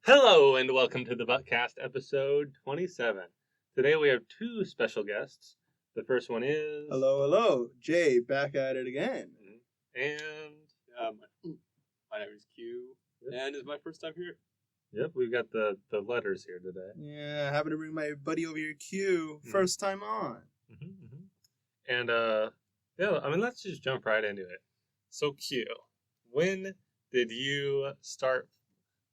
Hello and welcome to the Buttcast episode 27. Today we have two special guests. The first one is... Hello. Jay, back at it again. And... My name is Q, and it's my first time here. Yep, we've got the letters here today. Yeah, having to bring my buddy over here, Q, first time on. And, let's just jump right into it. So, Q, when did you start...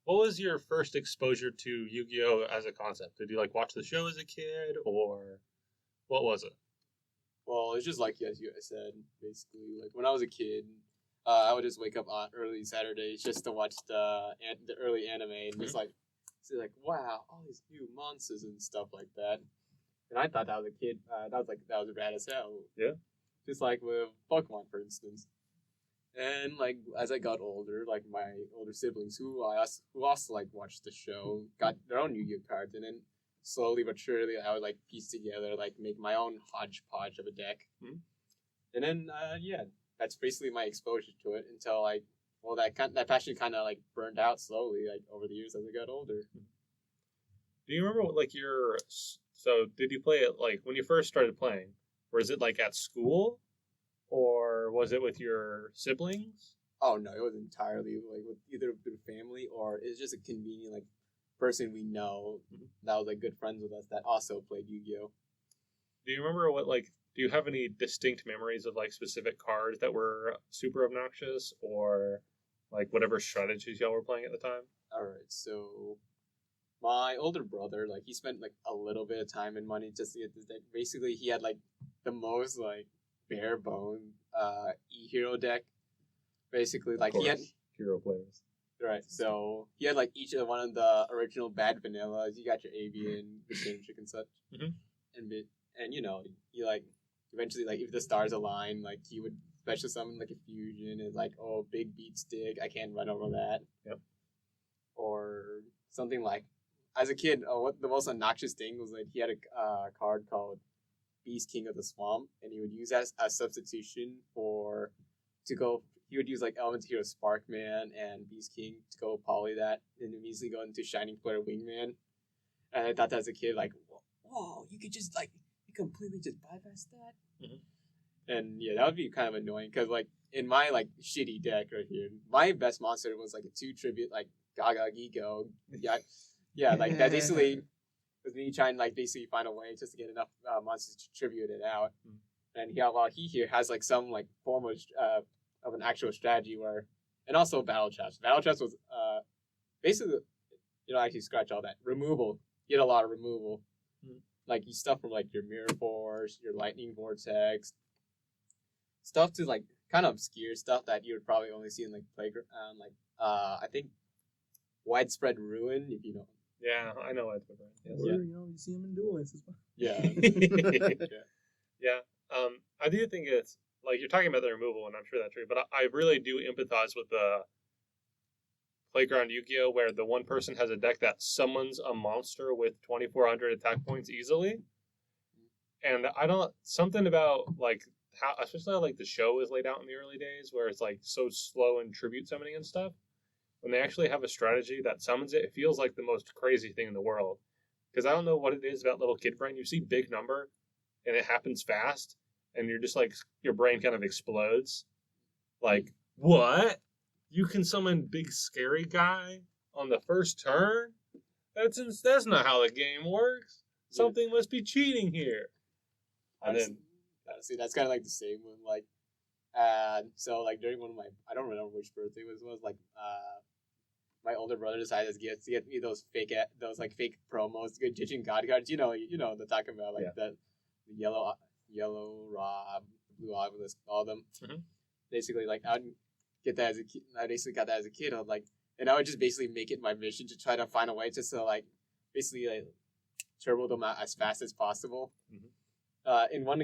What was your first exposure to Yu-Gi-Oh! As a concept? Did you, watch the show as a kid, or what was it? Well, it's just like, as you guys said, basically, when I was a kid, I would just wake up on early Saturdays just to watch the early anime and just say wow, all these new monsters and stuff like that. And I thought that was a kid, that was rad as hell. Yeah. Just like with Pokemon, for instance. And as I got older, my older siblings who also watched the show got their own Yu-Gi-Oh cards, and then slowly but surely I would piece together make my own hodgepodge of a deck. And then that's basically my exposure to it until that passion kind of burned out slowly over the years as I got older. Do you remember what so did you play it when you first started playing? Was it at school? Or was it with your siblings? Oh, no, it was entirely with either through family or it's just a convenient person we know that was good friends with us that also played Yu-Gi-Oh! Do you remember do you have any distinct memories of specific cards that were super obnoxious or whatever strategies y'all were playing at the time? Alright, so my older brother, he spent a little bit of time and money just to get this deck. Basically, he had the most bare bone e-hero deck. Basically, he had hero players. Right, so he had each of one of the original bad vanillas. You got your avian, the Shintrick and such. And you eventually if the stars align, he would special summon a fusion and big beat stick, I can't run over that. Yep. Or something as a kid, what the most obnoxious thing was he had a card called Beast King of the Swamp, and he would use as a substitution he would use Elemental Hero Sparkman and Beast King to go poly that, and immediately go into Shining Flare Wingman. And I thought that as a kid, whoa, you could just you completely just bypass that. And yeah, that would be kind of annoying because in my shitty deck right here, my best monster was a 2 tribute Gaga Gigo. Yeah, that basically was me trying basically find a way just to get enough monsters to tribute it out. And he here has some form of an actual strategy and also Battle Traps. Battle Traps was basically, actually scratch all that removal. You get a lot of removal, you stuff from your Mirror Force, your Lightning Vortex, stuff to kind of obscure stuff that you would probably only see in playground. I think Widespread Ruin, if you know. Yeah, I know Widespread Ruin. Yes. You see him in Duel Links as well. Yeah. Yeah. I do think it's you're talking about the removal, and I'm sure that's true, but I really do empathize with the Playground Yu-Gi-Oh! Where the one person has a deck that summons a monster with 2,400 attack points easily. And something about how, especially how the show is laid out in the early days, where it's so slow in tribute summoning and stuff. When they actually have a strategy that summons it, it feels like the most crazy thing in the world. Because I don't know what it is about little kid brain. You see big number, and it happens fast, and you're just your brain kind of explodes. What? You can summon big scary guy on the first turn? That's not how the game works. Something must be cheating here. And then... Honestly, that's kind of the same one. So during one of my, I don't remember which birthday it was my older brother decided to get me those fake promos, good Jijin God cards. You know the talking about the yellow Rob, blue Obelisk, all them. Basically, I would get that as a kid. I basically got that as a kid. And I would just basically make it my mission to try to find a way just to basically turbo them out as fast as possible. In one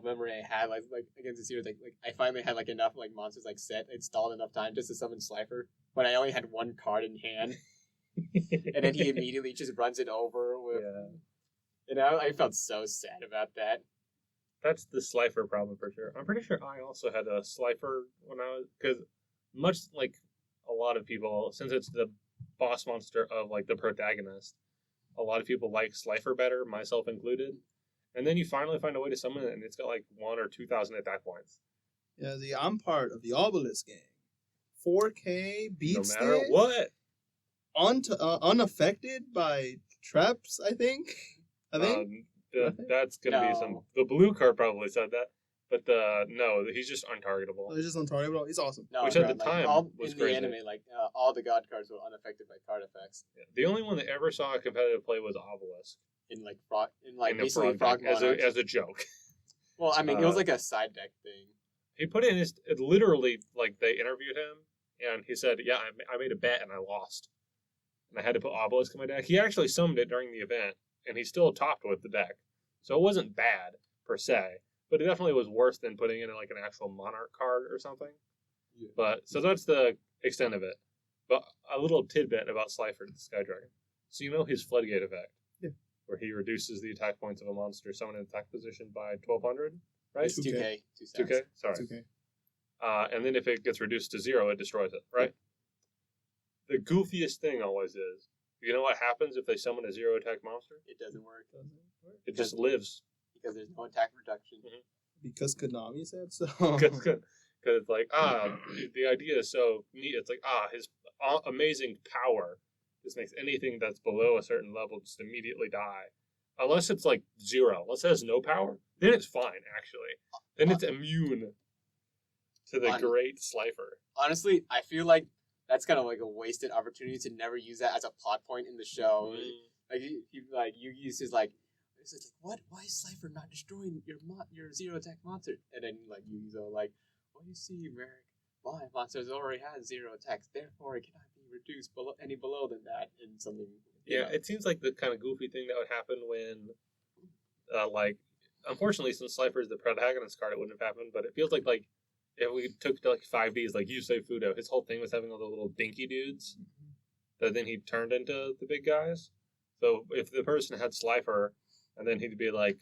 memory I had against this year, I finally had enough monsters set installed enough time just to summon Slifer, but I only had one card in hand, and then he immediately just runs it over with. Yeah. And I felt so sad about that. That's the Slifer problem for sure. I'm pretty sure I also had a Slifer when I was, because much like a lot of people, since it's the boss monster of like the protagonist. A lot of people like Slifer better, myself included. And then you finally find a way to summon it, and it's got like 1,000 or 2,000 attack points. Yeah, I'm part of the Obelisk gang. 4K beats No matter it, what. unaffected by traps, I think. That's gonna be some. The blue card probably said that, but no, he's just untargetable. It's just untargetable. It's awesome. No, Which at the time was in crazy. the anime, all the god cards were unaffected by card effects. Yeah. The only one that ever saw a competitive play was Obelisk. In In basically the frog deck, monarchs. as a joke. Well, I mean, it was like a side deck thing. He put in his literally like they interviewed him and he said, "Yeah, I made a bet and I lost, and I had to put Obelisk in my deck." He actually summoned it during the event, and he still topped with the deck, so it wasn't bad per se, but it definitely was worse than putting in like an actual Monarch card or something. Yeah. But so that's the extent of it. But a little tidbit about Slifer the Sky Dragon. So you know his Floodgate effect, where he reduces the attack points of a monster summoned in attack position by 1,200, right? It's 2K. 2K? Sorry. 2K. And then if it gets reduced to 0, it destroys it, right? The goofiest thing always is, you know what happens if they summon a 0 attack monster? It doesn't work. It just lives. Because there's no attack reduction. Because Konami said so. Because it's like, the idea is so neat. It's like, his amazing power just makes anything that's below a certain level just immediately die. Unless it's like 0. Unless it has no power, then it's fine, actually. Then it's immune to the great Slifer. Honestly, I feel like that's kind of like a wasted opportunity to never use that as a plot point in the show. Like Yugi is like, it's like, what? Why is Slifer not destroying your 0 attack monster? And then like Yugi's all like, well, you see, Merrick, my monsters already has 0 attacks, therefore it cannot be reduced any below than that in something. Yeah, it seems like the kind of goofy thing that would happen when, unfortunately, since Slifer is the protagonist card, it wouldn't have happened. But it feels like if we took like 5Ds, like Yusei Fudo, his whole thing was having all the little dinky dudes that then he turned into the big guys. So if the person had Slifer, and then he'd be like,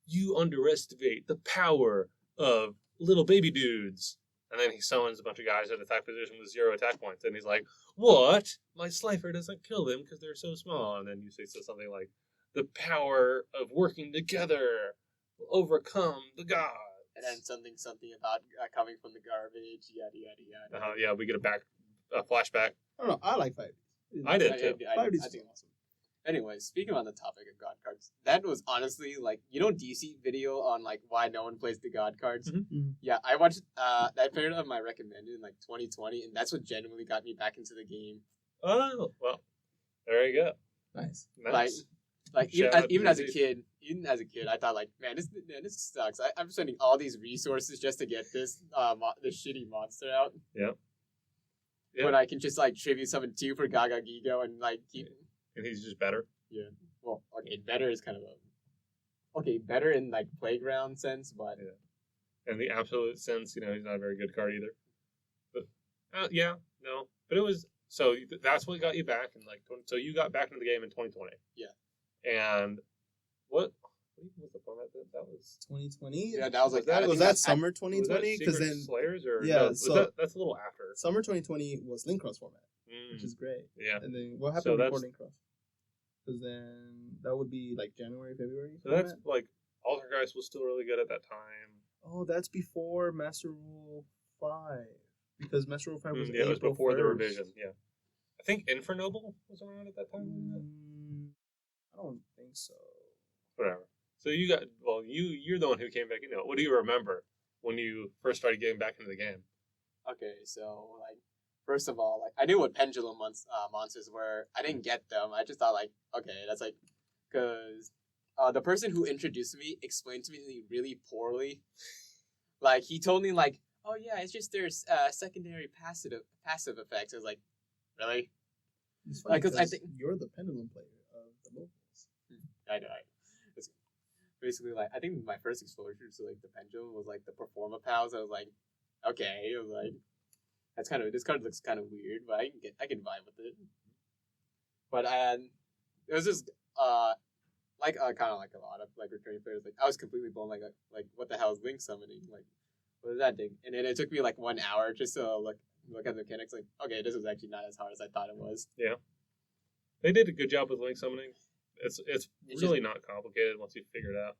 "You underestimate the power of little baby dudes." And then he summons a bunch of guys at attack position with 0 attack points. And he's like, "What? My Slifer doesn't kill them because they're so small." And then you say something like, "The power of working together will overcome the gods." And then something about coming from the garbage, yada, yada, yada. Yeah, we get a flashback. I don't know. I like 5Ds. I did too. I think awesome. Anyways, speaking on the topic of god cards, that was honestly like, DC video on like why no one plays the god cards. Mm-hmm. Yeah, I watched that paired of my recommended in like 2020, and that's what genuinely got me back into the game. Oh, well, there you go. Nice. Like even as a kid, I thought like, man, this sucks. I'm spending all these resources just to get this shitty monster out. Yeah. When I can just like tribute summon 2 for Gaga Gigo and like keep. And he's just better. Yeah. Well, okay, better is kind of better in like playground sense, but In the absolute sense, he's not a very good card either. But but it was so that's what got you back in like 20, so you got back into the game in 2020. Yeah. And what was the format that was 2020? Yeah, that was like was that summer 2020? Because then Slayers or that's a little after. Summer 2020 was Link Cross format, which is great. Yeah. And then what happened before Link Cross? Because then that would be like January, February. So that's like Altergeist was still really good at that time. Oh, that's before Master Rule 5. Because Master Rule 5 was it was April before 1st. the revision. Yeah. I think Infernoble was around at that time. I don't think so. Whatever. So you're the one who came back into it. What do you remember when you first started getting back into the game? Okay, so like first of all, like I knew what pendulum monsters were. I didn't get them. I just thought like, okay, that's like because the person who introduced me explained to me really poorly. Like he told me like, oh yeah, it's just there's secondary passive effects. I was like, really? It's funny because I think you're the pendulum player of the mobiles. I know. Basically, like I think my first exposure to like the pendulum was like the Performa Pals. I was like, okay, it was like this card looks kind of weird, but I can vibe with it. But it was just kind of like a lot of like returning players. Like I was completely blown. Like what the hell is Link summoning? Like what is that thing? And then it took me like 1 hour just to look look at the mechanics, like, okay, this is actually not as hard as I thought it was. They did a good job with link summoning. It's really just- not complicated once you figure it out.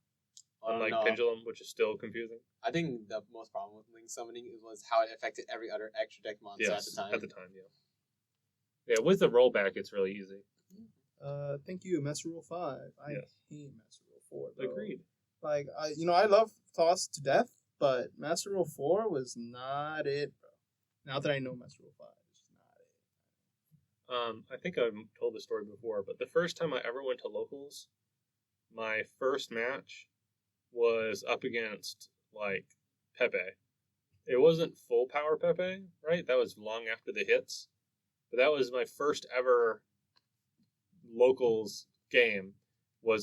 I don't Unlike know. Pendulum, which is still confusing. I think the most problem with link summoning was how it affected every other extra deck monster at the time. Yeah, with the rollback, it's really easy. Thank you, Master Rule 5. I Yes. hate Master Rule 4. Bro. Agreed. Like, I love Toss to death, but Master Rule 4 was not it, bro. Now that I know Master Rule 5, it's just not it. I think I've told this story before, but the first time I ever went to locals, my first match was up against, like, Pepe. It wasn't full power Pepe, right? That was long after the hits. But that was my first ever locals game.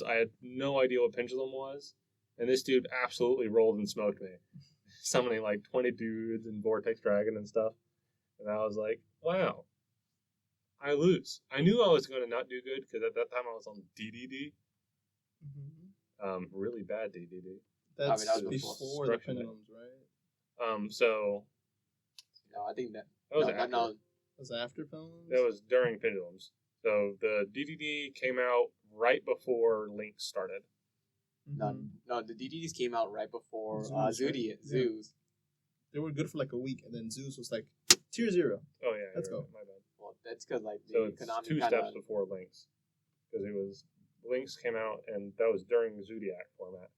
I had no idea what Pendulum was, and this dude absolutely rolled and smoked me. Summoning like 20 dudes and Vortex Dragon and stuff. And I was like, wow, I lose. I knew I was going to not do good because at that time I was on DDD. Really bad DDD. That's that was before the Destruction. Pendulums, right? So No, I think that that was no, after. no, That was after Pendulums? That was during Pendulums. So the DDD came out right before Link started. no, the DDDs came out right before Zeus, right? Zeus. Yeah. They were good for like a week, and then Zeus was like, tier 0. Oh yeah, Let's you're go. right, my bad. Well, that's because like So the it's Konami 2 kinda, steps before Link's, because it was Link's came out, and that was during Zodiac format.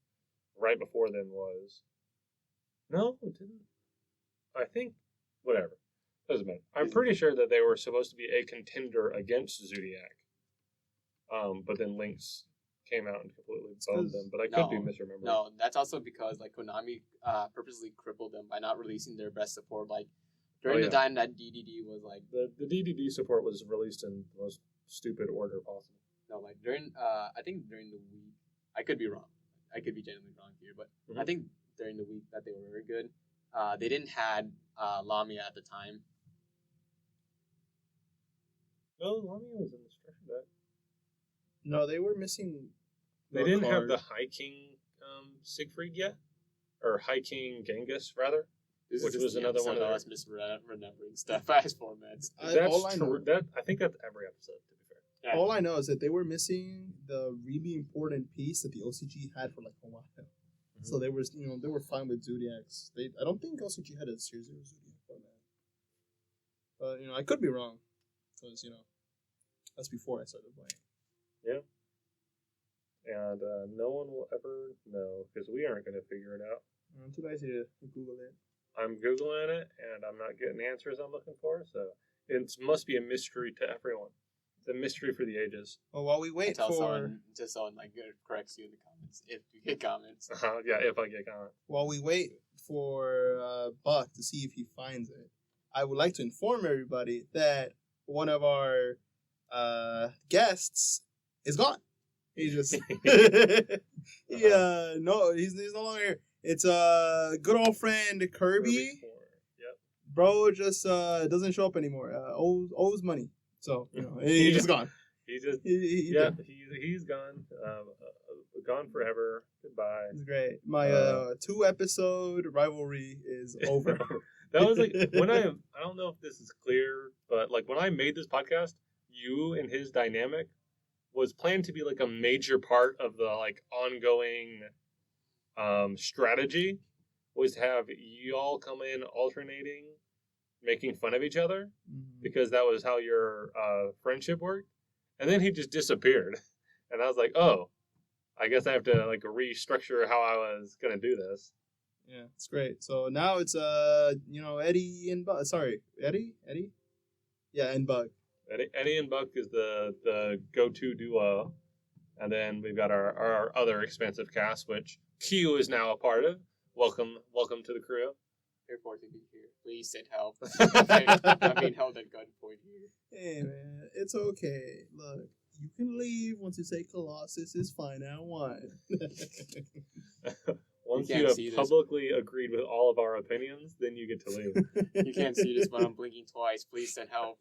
Right before then was no, it didn't. I think whatever doesn't matter. I'm pretty sure that they were supposed to be a contender against Zodiac, but then Link's came out and completely boned them. But I could be misremembering. No, that's also because like Konami purposely crippled them by not releasing their best support. Like during the time that DDD was like The DDD support was released in the most stupid order possible. no, like during I think during the week, I could be wrong. I could be genuinely wrong here, but I think during the week that they were very good. They didn't had Lamia at the time. No, Lamia was in the destruction deck. No, they were missing. They the didn't have card. the High King Siegfried yet, or High King Genghis rather. This Which is was just the another one episode of of us misremembering stuff as formats. All I know. I think that's every episode. To be fair. Yeah. All I know is that they were missing the really important piece that the OCG had for like a while. So they were, they were fine with Zodiacs. I don't think OCG had a tier 0 Zodiac format. But I could be wrong, because that's before I started playing. And no one will ever know because we aren't going to figure it out. Too lazy to Google it. I'm Googling it and I'm not getting the answers I'm looking for, so it must be a mystery to everyone. It's a mystery for the ages. Well, while we wait Until for someone like corrects you in the comments if you get comments. Yeah, if I get comment. Buck to see if he finds it, I would like to inform everybody that one of our guests is gone. He just he's no longer here. It's good old friend Kirby. Yep. Bro just doesn't show up anymore. Owes money. So he's just gone. He's just He he's gone. Gone forever. Goodbye. It's great. My 2-episode rivalry is over. That was like when I don't know if this is clear, but like when I made this podcast, you and his dynamic was planned to be like a major part of the like ongoing strategy was to have y'all come in alternating, making fun of each other because that was how your friendship worked. And then he just disappeared. And I was like, oh, I guess I have to like restructure how I was going to do this. Yeah, it's great. So now it's Eddie and Bug. Sorry, Eddie? Yeah, and Bug. Eddie and Buck is the go-to duo. And then we've got our other expansive cast, which Q is now a part of. Welcome to the crew. You're forced to be here. Please send help. I'm being held at gunpoint here. Hey man, it's okay. Look, you can leave once you say Colossus is fine. I want. Once can't you see have this. publicly agreed with all of our opinions, then you get to leave. You can't see this, but I'm blinking twice. Please send help.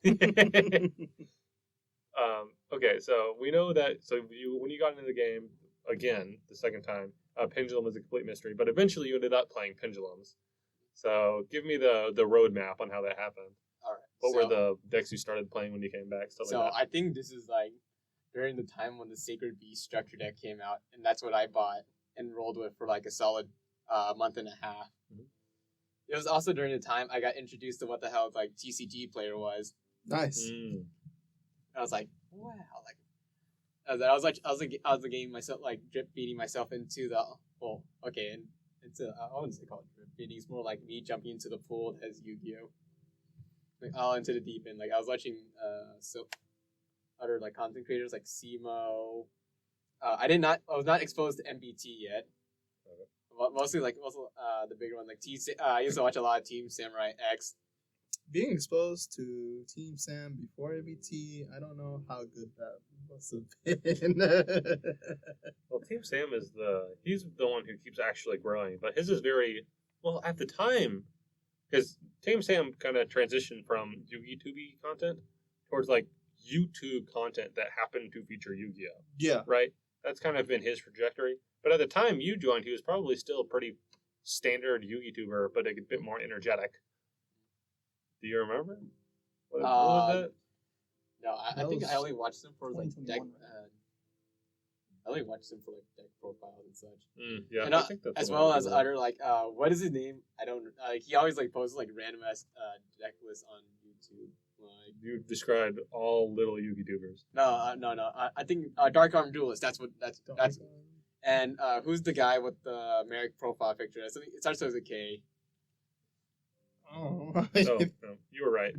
Okay, so we know that. So when you got into the game again the second time, Pendulum was a complete mystery. But eventually, you ended up playing Pendulums. So give me the roadmap on how that happened. What were the decks you started playing when you came back? Stuff So like that. I think this is like during the time when the Sacred Beast structure deck came out, and that's what I bought and rolled with for like a solid month and a half. Mhm. It was also during the time I got introduced to what the hell like TCG player was. Nice. I was like, wow, like I was getting myself like drip feeding myself into the and it's I wouldn't say called drip feeding. It's more like me jumping into the pool as Yu-Gi-Oh, like all into the deep end. Like I was watching other like content creators like Simo. I was not exposed to MBT yet. Okay. Mostly the bigger one like I used to watch a lot of Team Samurai X. Being exposed to Team Sam before ABT, I don't know how good that must have been. Well, Team Sam he's the one who keeps actually growing, but his is very, well, at the time, because Team Sam kind of transitioned from Yu-Gi-Oh! Content towards like YouTube content that happened to feature Yu-Gi-Oh! Yeah. Right? That's kind of been his trajectory. But at the time you joined, he was probably still a pretty standard Yu-Gi-Tuber, but a bit more energetic. Do you remember? What was that? No, I think I only watched them for like deck. I only watched them for like deck profiles and such. Yeah, and, I think that's as well as other like what is his name? I don't like. He always like posts like random ass deck lists on YouTube. Like you described all little Yu-Gi-Tubers. No. I think Dark Arm Duelist. That's. And who's the guy with the Merrick profile picture? It starts with a K. Oh, no, you were right.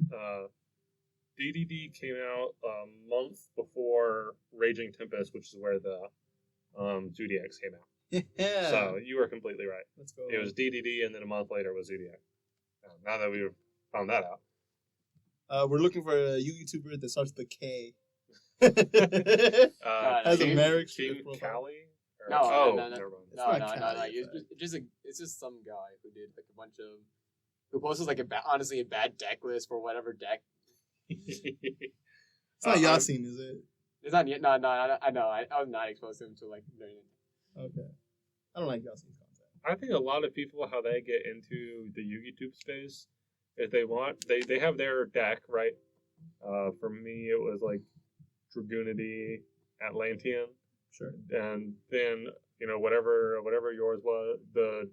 DDD came out a month before Raging Tempest, which is where the Zodiacs came out. Yeah. So you were completely right. Let's go. It was DDD, and then a month later was Zodiac. Now that we've found that out. We're looking for a YouTuber that starts with a K. Has a Merrick King Cali? No. Never mind. No. It's just some guy who did like a bunch of. Who posts like honestly a bad deck list for whatever deck. It's not Yasin, is it? It's not. No. I know. I was not exposed to him to like during it. Okay. I don't like Yasin's content. I think a lot of people, how they get into the Yu-Gi-Tube space, if they want, they have their deck, right? For me, it was like Dragoonity, Atlantean. Sure. And then, whatever yours was, the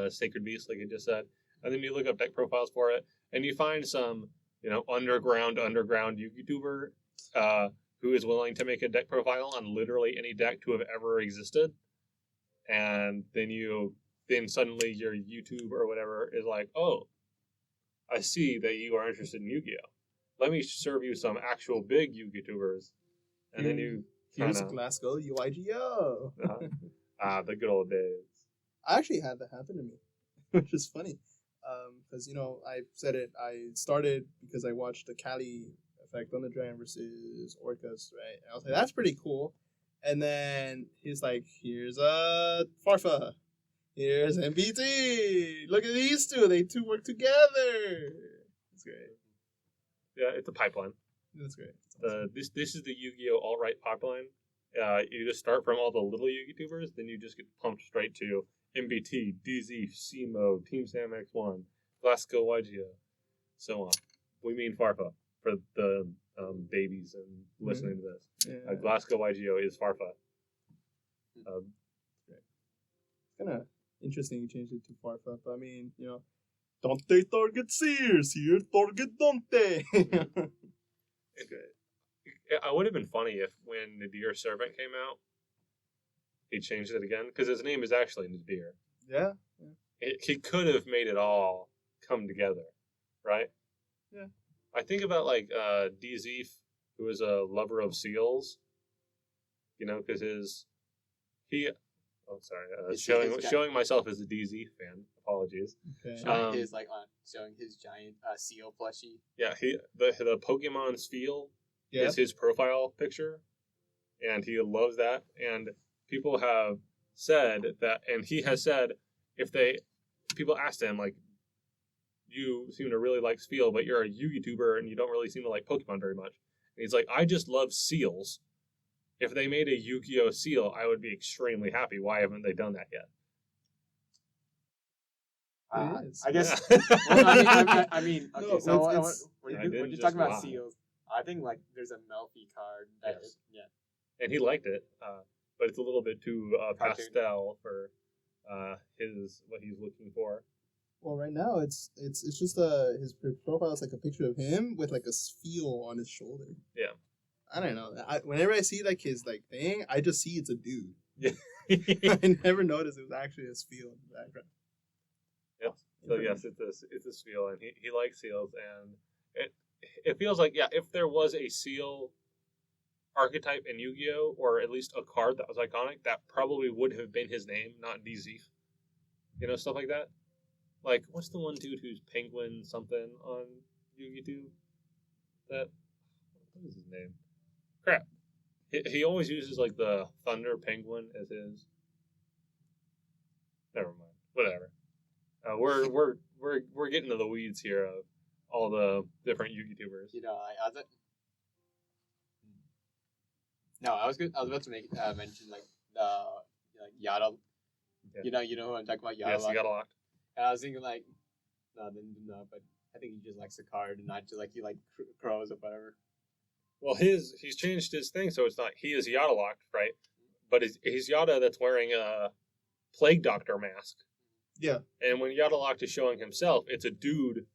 Sacred Beast, like you just said. And then you look up deck profiles for it, and you find some, underground Yu-Gi-Tuber who is willing to make a deck profile on literally any deck to have ever existed. And then suddenly your YouTube or whatever is like, oh, I see that you are interested in Yu-Gi-Oh! Let me serve you some actual big Yu-Gi-Tubers. And then here's Glasgow UIGO. The good old days. I actually had that happen to me, which is funny. Because, I said it, I started because I watched the Cali effect on the Dragon versus Orcas, right? And I was like, that's pretty cool. And then he's like, here's Farfa. Here's MBT. Look at these two. They two work together. It's great. Yeah, it's a pipeline. That's great. Awesome. This is the Yu-Gi-Oh! Alt-Right pipeline. You just start from all the little Yu-Gi-Tubers, then you just get pumped straight to MBT, DZ, Simo, Team Sam X1, Glasgow YGO, so on. We mean Farfa for the babies and listening to this. Yeah. Glasgow YGO is Farfa. It's kind of interesting you changed it to Farfa, but I mean, Dante target Sears here, target Dante. It would have been funny if when Nadir Servant came out, he changed it again, because his name is actually Nadir. Yeah. He could have made it all come together, right? Yeah. I think about like DZ, who is a lover of seals, because showing myself as a DZ fan. Apologies. Okay. Showing his giant seal plushie. Yeah, the Pokemon Steel is his profile picture, and he loves that. And people have said that, and he has said, people asked him like, you seem to really like Steel, but you're a Yu-Gi-Tuber and you don't really seem to like Pokemon very much. And he's like, I just love seals. If they made a Yu-Gi-Oh! Seal, I would be extremely happy. Why haven't they done that yet? It is. I guess. Yeah. Well, I mean, okay. No, so it's- when I you didn't talking just about lie. seals, I think like there's a Melfi card that Yes. yeah. And he liked it, but it's a little bit too Cartoon. pastel for his what he's looking for. Well, right now it's just his profile is like a picture of him with like a feel on his shoulder. Yeah. I don't know. Whenever I see like his like thing, I just see it's a dude. Yeah. I never noticed it was actually a feel in the background. Yep. So yes, it's a seal, and he likes seals, and it feels like if there was a seal archetype in Yu-Gi-Oh, or at least a card that was iconic, that probably would have been his name, not Dizif. You know, stuff like that. Like, what's the one dude who's Penguin something on Yu-Gi-Oh? What is his name? Crap. He always uses like the Thunder Penguin as his. Never mind. Whatever. We're getting to the weeds here of all the different Yu-Gi-Tubers. You know, I was. No, I was good. I was about to make mention like Yada. Yeah. You know who I'm talking about. Yada. Yes, you got a lot. And I was thinking like, no, but I think he just likes the card and not just like he like crows or whatever. Well, he's changed his thing, so it's not he is Yada locked, right? But he's Yada that's wearing a Plague Doctor mask. Yeah. And when Yada locked is showing himself, it's a dude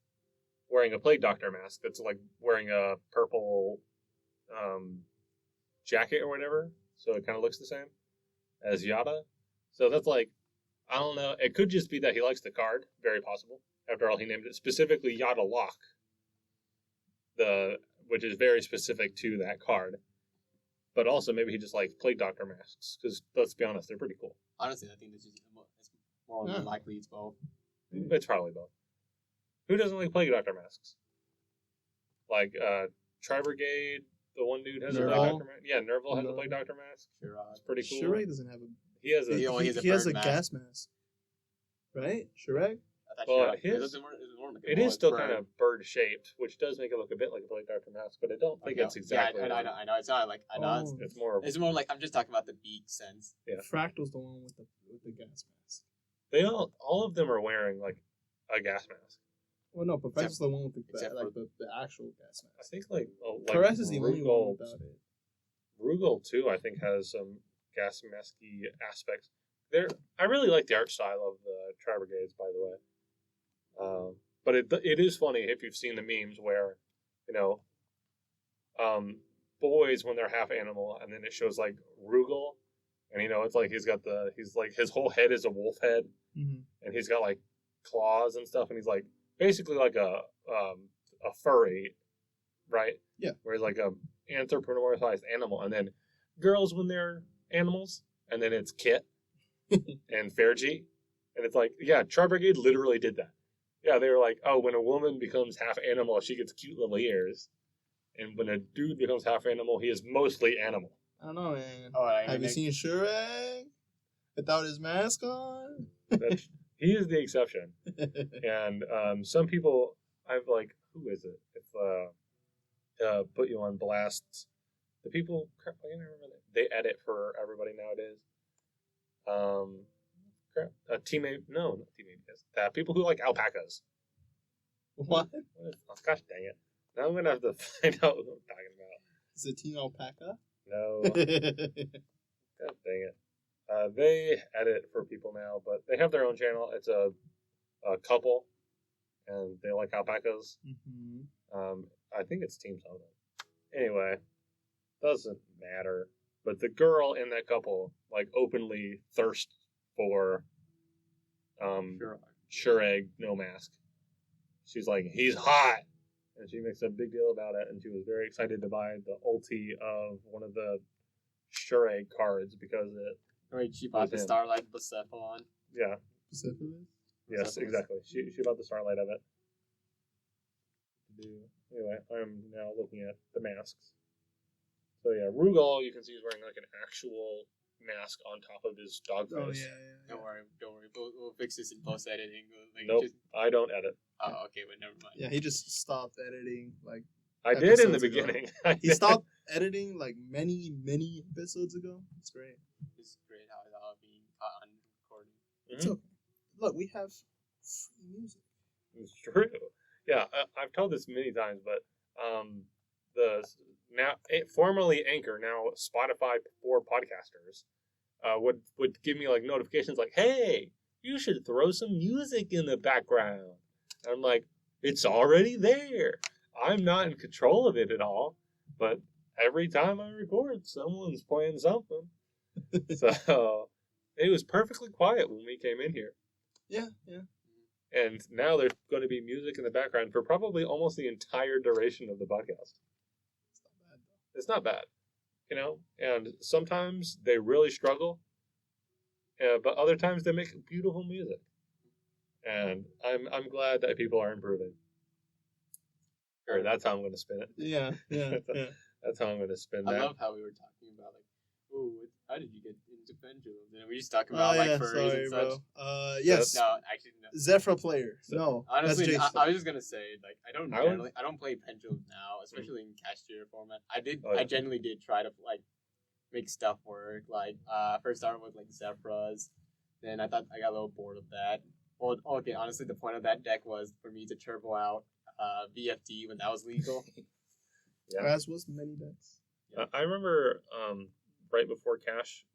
wearing a Plague Doctor mask that's like wearing a purple jacket or whatever, so it kind of looks the same as Yada. So that's like, I don't know. It could just be that he likes the card. Very possible. After all, he named it specifically Yada Lock, which is very specific to that card. But also, maybe he just likes Plague Doctor masks, because let's be honest, they're pretty cool. Honestly, I think it's more than likely it's both. It's probably both. Who doesn't like Plague Doctor masks? Like Tri Brigade, the one dude has a Plague Nerval? Doctor mask. Yeah, Nerval has a Plague Doctor mask. It's pretty cool. Shirek doesn't have a. He has a. He He has bird a mask. gas mask, right? Shirek. Well, it is still bird. kind of bird shaped, which does make it look a bit like a Plague Doctor mask, but I don't think it's exactly. Yeah, I know. It's not like I know. Oh. It's more. It's more like I'm just talking about the beak sense. Yeah. Fractal's the one with the gas mask. They all of them are wearing like a gas mask. Well, no, but Fractal's the one with the actual gas I mask. think like Caress is the only one Rugal, without it. Rugal too. I think has some gas masky aspects. I really like the art style of the Tri Brigades, by the way. But it is funny if you've seen the memes where, boys when they're half animal, and then it shows like Rugal, and it's like he's like his whole head is a wolf head, Mm-hmm. and he's got like claws and stuff, and he's like basically like a furry, right? Yeah. Where he's like a anthropomorphized animal, and then girls when they're animals, and then it's Kit and Fairgy, and it's like, yeah, Tri Brigade literally did that. Yeah, they were like, oh, when a woman becomes half animal, she gets cute little ears, and when a dude becomes half animal, he is mostly animal. I don't know, man. Oh, Have you seen Shirek without his mask on? He is the exception. And some people, I've like, who is it? If put you on blast, the people, crap, I can't remember that. They edit for everybody nowadays. Not teammate. People who like alpacas. What? Oh, gosh dang it! Now I'm gonna have to find out who I'm talking about. Is it Team Alpaca? No, god dang it. They edit for people now, but they have their own channel. It's a couple, and they like alpacas. Mm-hmm. I think it's Team something. Anyway, doesn't matter. But the girl in that couple like openly thirsts for Shireg no mask. She's like, he's hot, and she makes a big deal about it. And she was very excited to buy the ulti of one of the Shireg cards because it. Right, she bought the him. Starlight Persephone. Yeah. Persephone? Yes, exactly. She bought the Starlight of it. Anyway, I'm now looking at the masks. So yeah, Rugal, you can see he's wearing like an actual mask on top of his dog face. Oh yeah. Don't worry. We'll fix this in post editing. Nope, I don't edit. Oh, okay, but never mind. Yeah, he just stopped editing like. I did in the episodes ago. beginning. He stopped editing like many episodes ago. It's great. It's great how it's all being caught on recording. It's okay. Look, we have free music. It's true. Yeah, I've told this many times, but the formerly Anchor, now Spotify for podcasters, would give me like notifications like, "Hey, you should throw some music in the background." And I'm like, "It's already there. I'm not in control of it at all, but every time I record, someone's playing something." So it was perfectly quiet when we came in here. Yeah. And now there's going to be music in the background for probably almost the entire duration of the podcast. It's not bad though. It's not bad, you know. And sometimes they really struggle, but other times they make beautiful music. And I'm glad that people are improving. Sure, that's how I'm going to spin it. Yeah. That's how I'm going to spin I that. love how we were talking about like, oh, how did you get into pendulums? And we just talking about like furries and such. Bro. Yes. No, actually, no. Zephyr player. No. Honestly, that's Jason. I was just gonna say like I don't play pendulums now, especially in cashier format. I genuinely did try to like make stuff work. Like first started with like Zephyrs, then I thought I got a little bored of that. Well, okay, honestly, the point of that deck was for me to turbo out VFD when that was legal. Yeah. As was many decks. I remember right before Cash,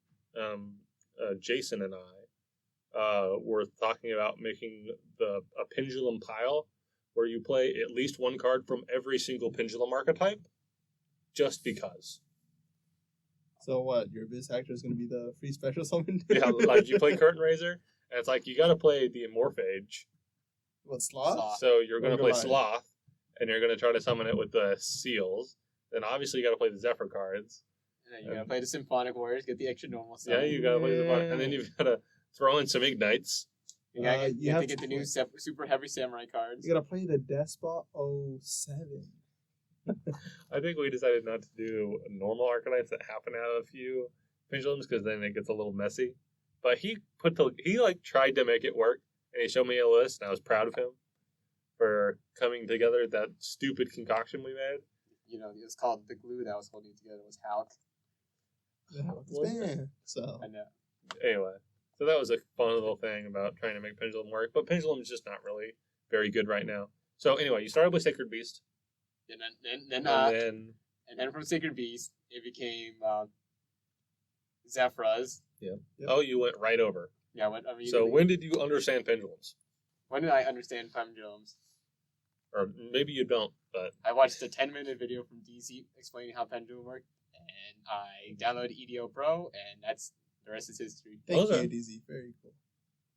Jason and I were talking about making a pendulum pile where you play at least one card from every single pendulum archetype, just because. So what? Your Abyss Actor is going to be the free special summon? Yeah, like you play Curtain Raiser, and it's like you got to play the Amorphage. What, Sloth? So you're going to play Mine. Sloth, and you're going to try to summon it with the Seals. Then obviously you got to play the Zephyr cards. And then you gotta play the Symphonic Warriors, get the extra normal stuff. Yeah, you got to play the and then you've got to throw in some Ignites. You have to have get to the new super heavy samurai cards. You got to play the Despot 07. I think we decided not to do normal archetypes that happen to have a few pendulums because then it gets a little messy. But he tried to make it work, and he showed me a list, and I was proud of him for coming together that stupid concoction we made. You know, it was called the glue that was holding it together was Hulk. So I know. Anyway, so that was a fun little thing about trying to make pendulum work, but pendulum is just not really very good right now. So anyway, you started with Sacred Beast, And and then from Sacred Beast it became Zephyrs. Yep. Oh, you went right over. Yeah, So when did you understand pendulums? When did I understand pendulums? Or maybe you don't, but I watched a 10-minute video from DZ explaining how pendulum worked, and I downloaded EDO Pro, and that's the rest is history. thank Okay. you, DZ. Very cool.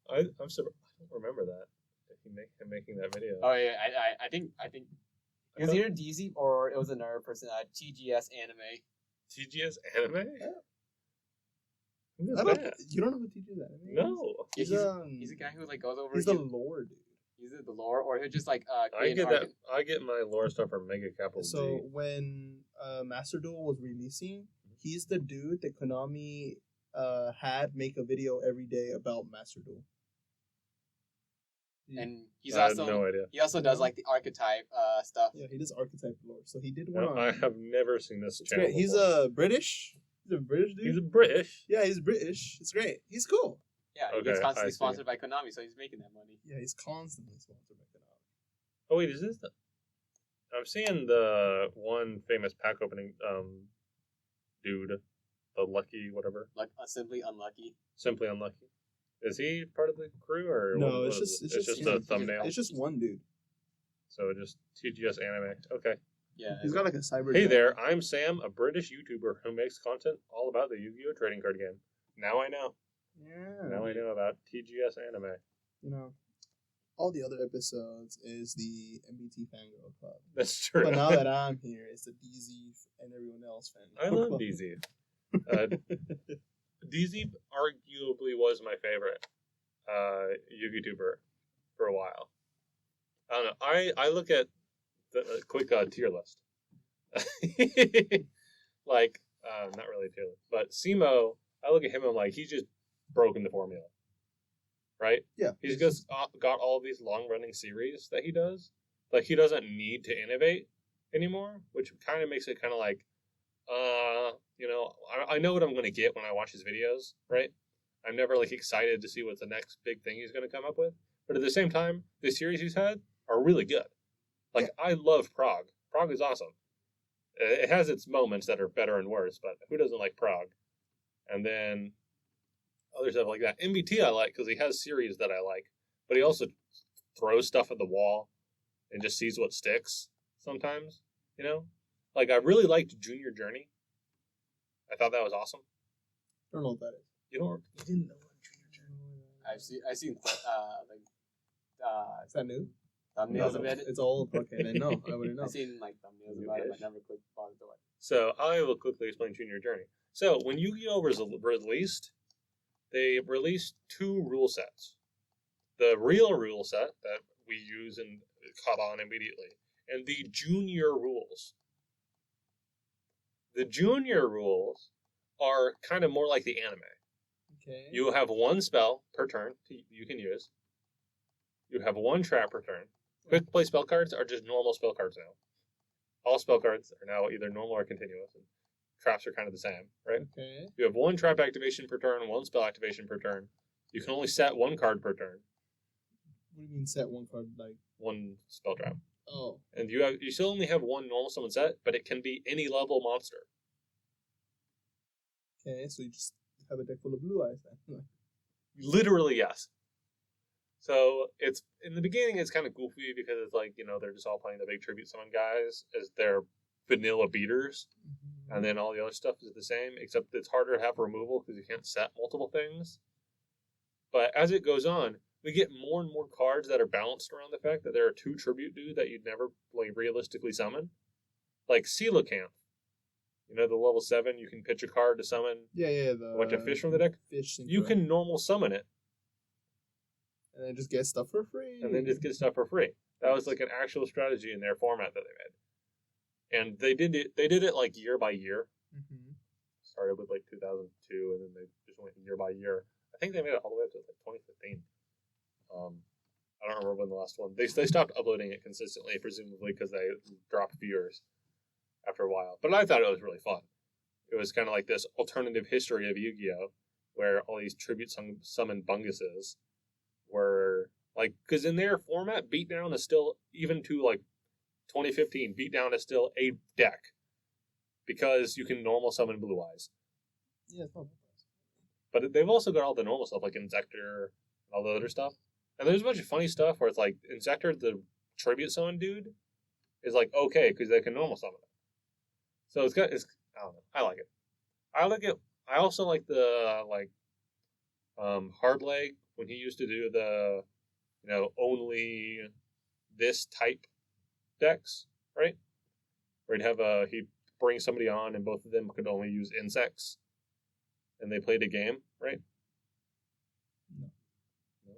I don't remember that. Him making that video. Oh yeah, I think it was either DZ or it was another person. TGS Anime. TGS Anime? Yeah. Who is I don't, that? you don't know what TJ that is? No. He's, He's a guy who like goes over. He's the lore dude. He's the lore, or he'll just like I get my lore stuff from Mega Capital So G. when Master Duel was releasing, he's the dude that Konami had make a video every day about Master Duel. and he's I also have no idea. he also does like the archetype stuff. Yeah, he does archetype lore. So he did one. No, on, I have never seen this it's channel. great. He's before. a British. He's a British dude. He's a British. Yeah, he's British. It's great. He's cool. Yeah, Okay, he's I constantly see. sponsored by Konami, so he's making that money. Yeah, he's constantly sponsored by Konami. Oh wait, is this the? I'm seeing the one famous pack opening dude, the Lucky whatever, Like simply unlucky. Simply Unlucky. Is he part of the crew or No, what it's is just it? It's just him. a thumbnail. It's just one dude. So just TGS Anime. Okay. Yeah, He's got like a cyber. Hey jet. there, I'm Sam, a British YouTuber who makes content all about the Yu-Gi-Oh trading card game. Now I know. Yeah. Now I know about TGS Anime. You know, all the other episodes is the MBT Fangirl Club. That's true. But now that I'm here, it's the DZ and everyone else Fangirl I love Club. DZ. DZ arguably was my favorite YouTuber for a while. I don't know. I look at the quick tier list. Like, not really a tier list, but Simo, I look at him and I'm like, he's just broken the formula. Right? Yeah. He's just got all these long-running series that he does. Like, he doesn't need to innovate anymore, which kind of makes it kind of like, you know, I know what I'm going to get when I watch his videos, right? I'm never, like, excited to see what's the next big thing he's going to come up with. But at the same time, the series he's had are really good. Like, I love Prague. Prague is awesome. It has its moments that are better and worse, but who doesn't like Prague? And then other stuff like that. MBT I like because he has series that I like, but he also throws stuff at the wall and just sees what sticks sometimes, you know? Like, I really liked Junior Journey. I thought that was awesome. I don't know what that is. You didn't know what Junior Journey. I've seen Is that new? thumbnails of it. It's old. Okay, then no, I wouldn't know. I've seen like thumbnails about it, but never clicked on it. So I will quickly explain Junior Journey. So when Yu-Gi-Oh was released, they released 2 rule sets. The real rule set that we use and caught on immediately, and the junior rules. The junior rules are kind of more like the anime. Okay. You have 1 spell per turn you can use. You have 1 trap per turn. Quick play spell cards are just normal spell cards now. All spell cards are now either normal or continuous, and traps are kind of the same, right? Okay. You have 1 trap activation per turn, 1 spell activation per turn. You can only set 1 card per turn. What do you mean set 1 card? Like 1 spell trap. oh. And you still only have 1 normal summon set, but it can be any level monster. Okay, so you just have a deck full of blue eyes then. Literally, yes. So it's in the beginning it's kind of goofy because it's like, you know, they're just all playing the big tribute summon guys as their vanilla beaters, and then all the other stuff is the same, except it's harder to have removal because you can't set multiple things. But as it goes on, we get more and more cards that are balanced around the fact that there are 2 tribute dudes that you'd never like realistically summon, like Coelacanth. You know, the level 7, you can pitch a card to summon Yeah, a bunch of fish from the deck. Fish You can normal summon it, and then just get stuff for free. and then just get stuff for free. That was like an actual strategy in their format that they made. And they did it like year by year. Mm-hmm. Started with like 2002, and then they just went year by year. I think they made it all the way up to like 2015. I don't remember when the last one. They stopped uploading it consistently, presumably because they dropped viewers after a while. But I thought it was really fun. It was kind of like this alternative history of Yu-Gi-Oh, where all these tribute summon bunguses were like, because in their format, Beatdown is still, even to like 2015, Beatdown is still a deck because you can normal summon Blue Eyes. Yeah, it's not bad. But they've also got all the normal stuff like Insector and all the other stuff. And there's a bunch of funny stuff where it's like Insector, the tribute summon dude, is like okay because they can normal summon it. So it's I don't know. I like it. I also like the hard leg when he used to do the, you know, only this type decks, right? Where he'd bring somebody on and both of them could only use insects, and they played a game, right? No. No? I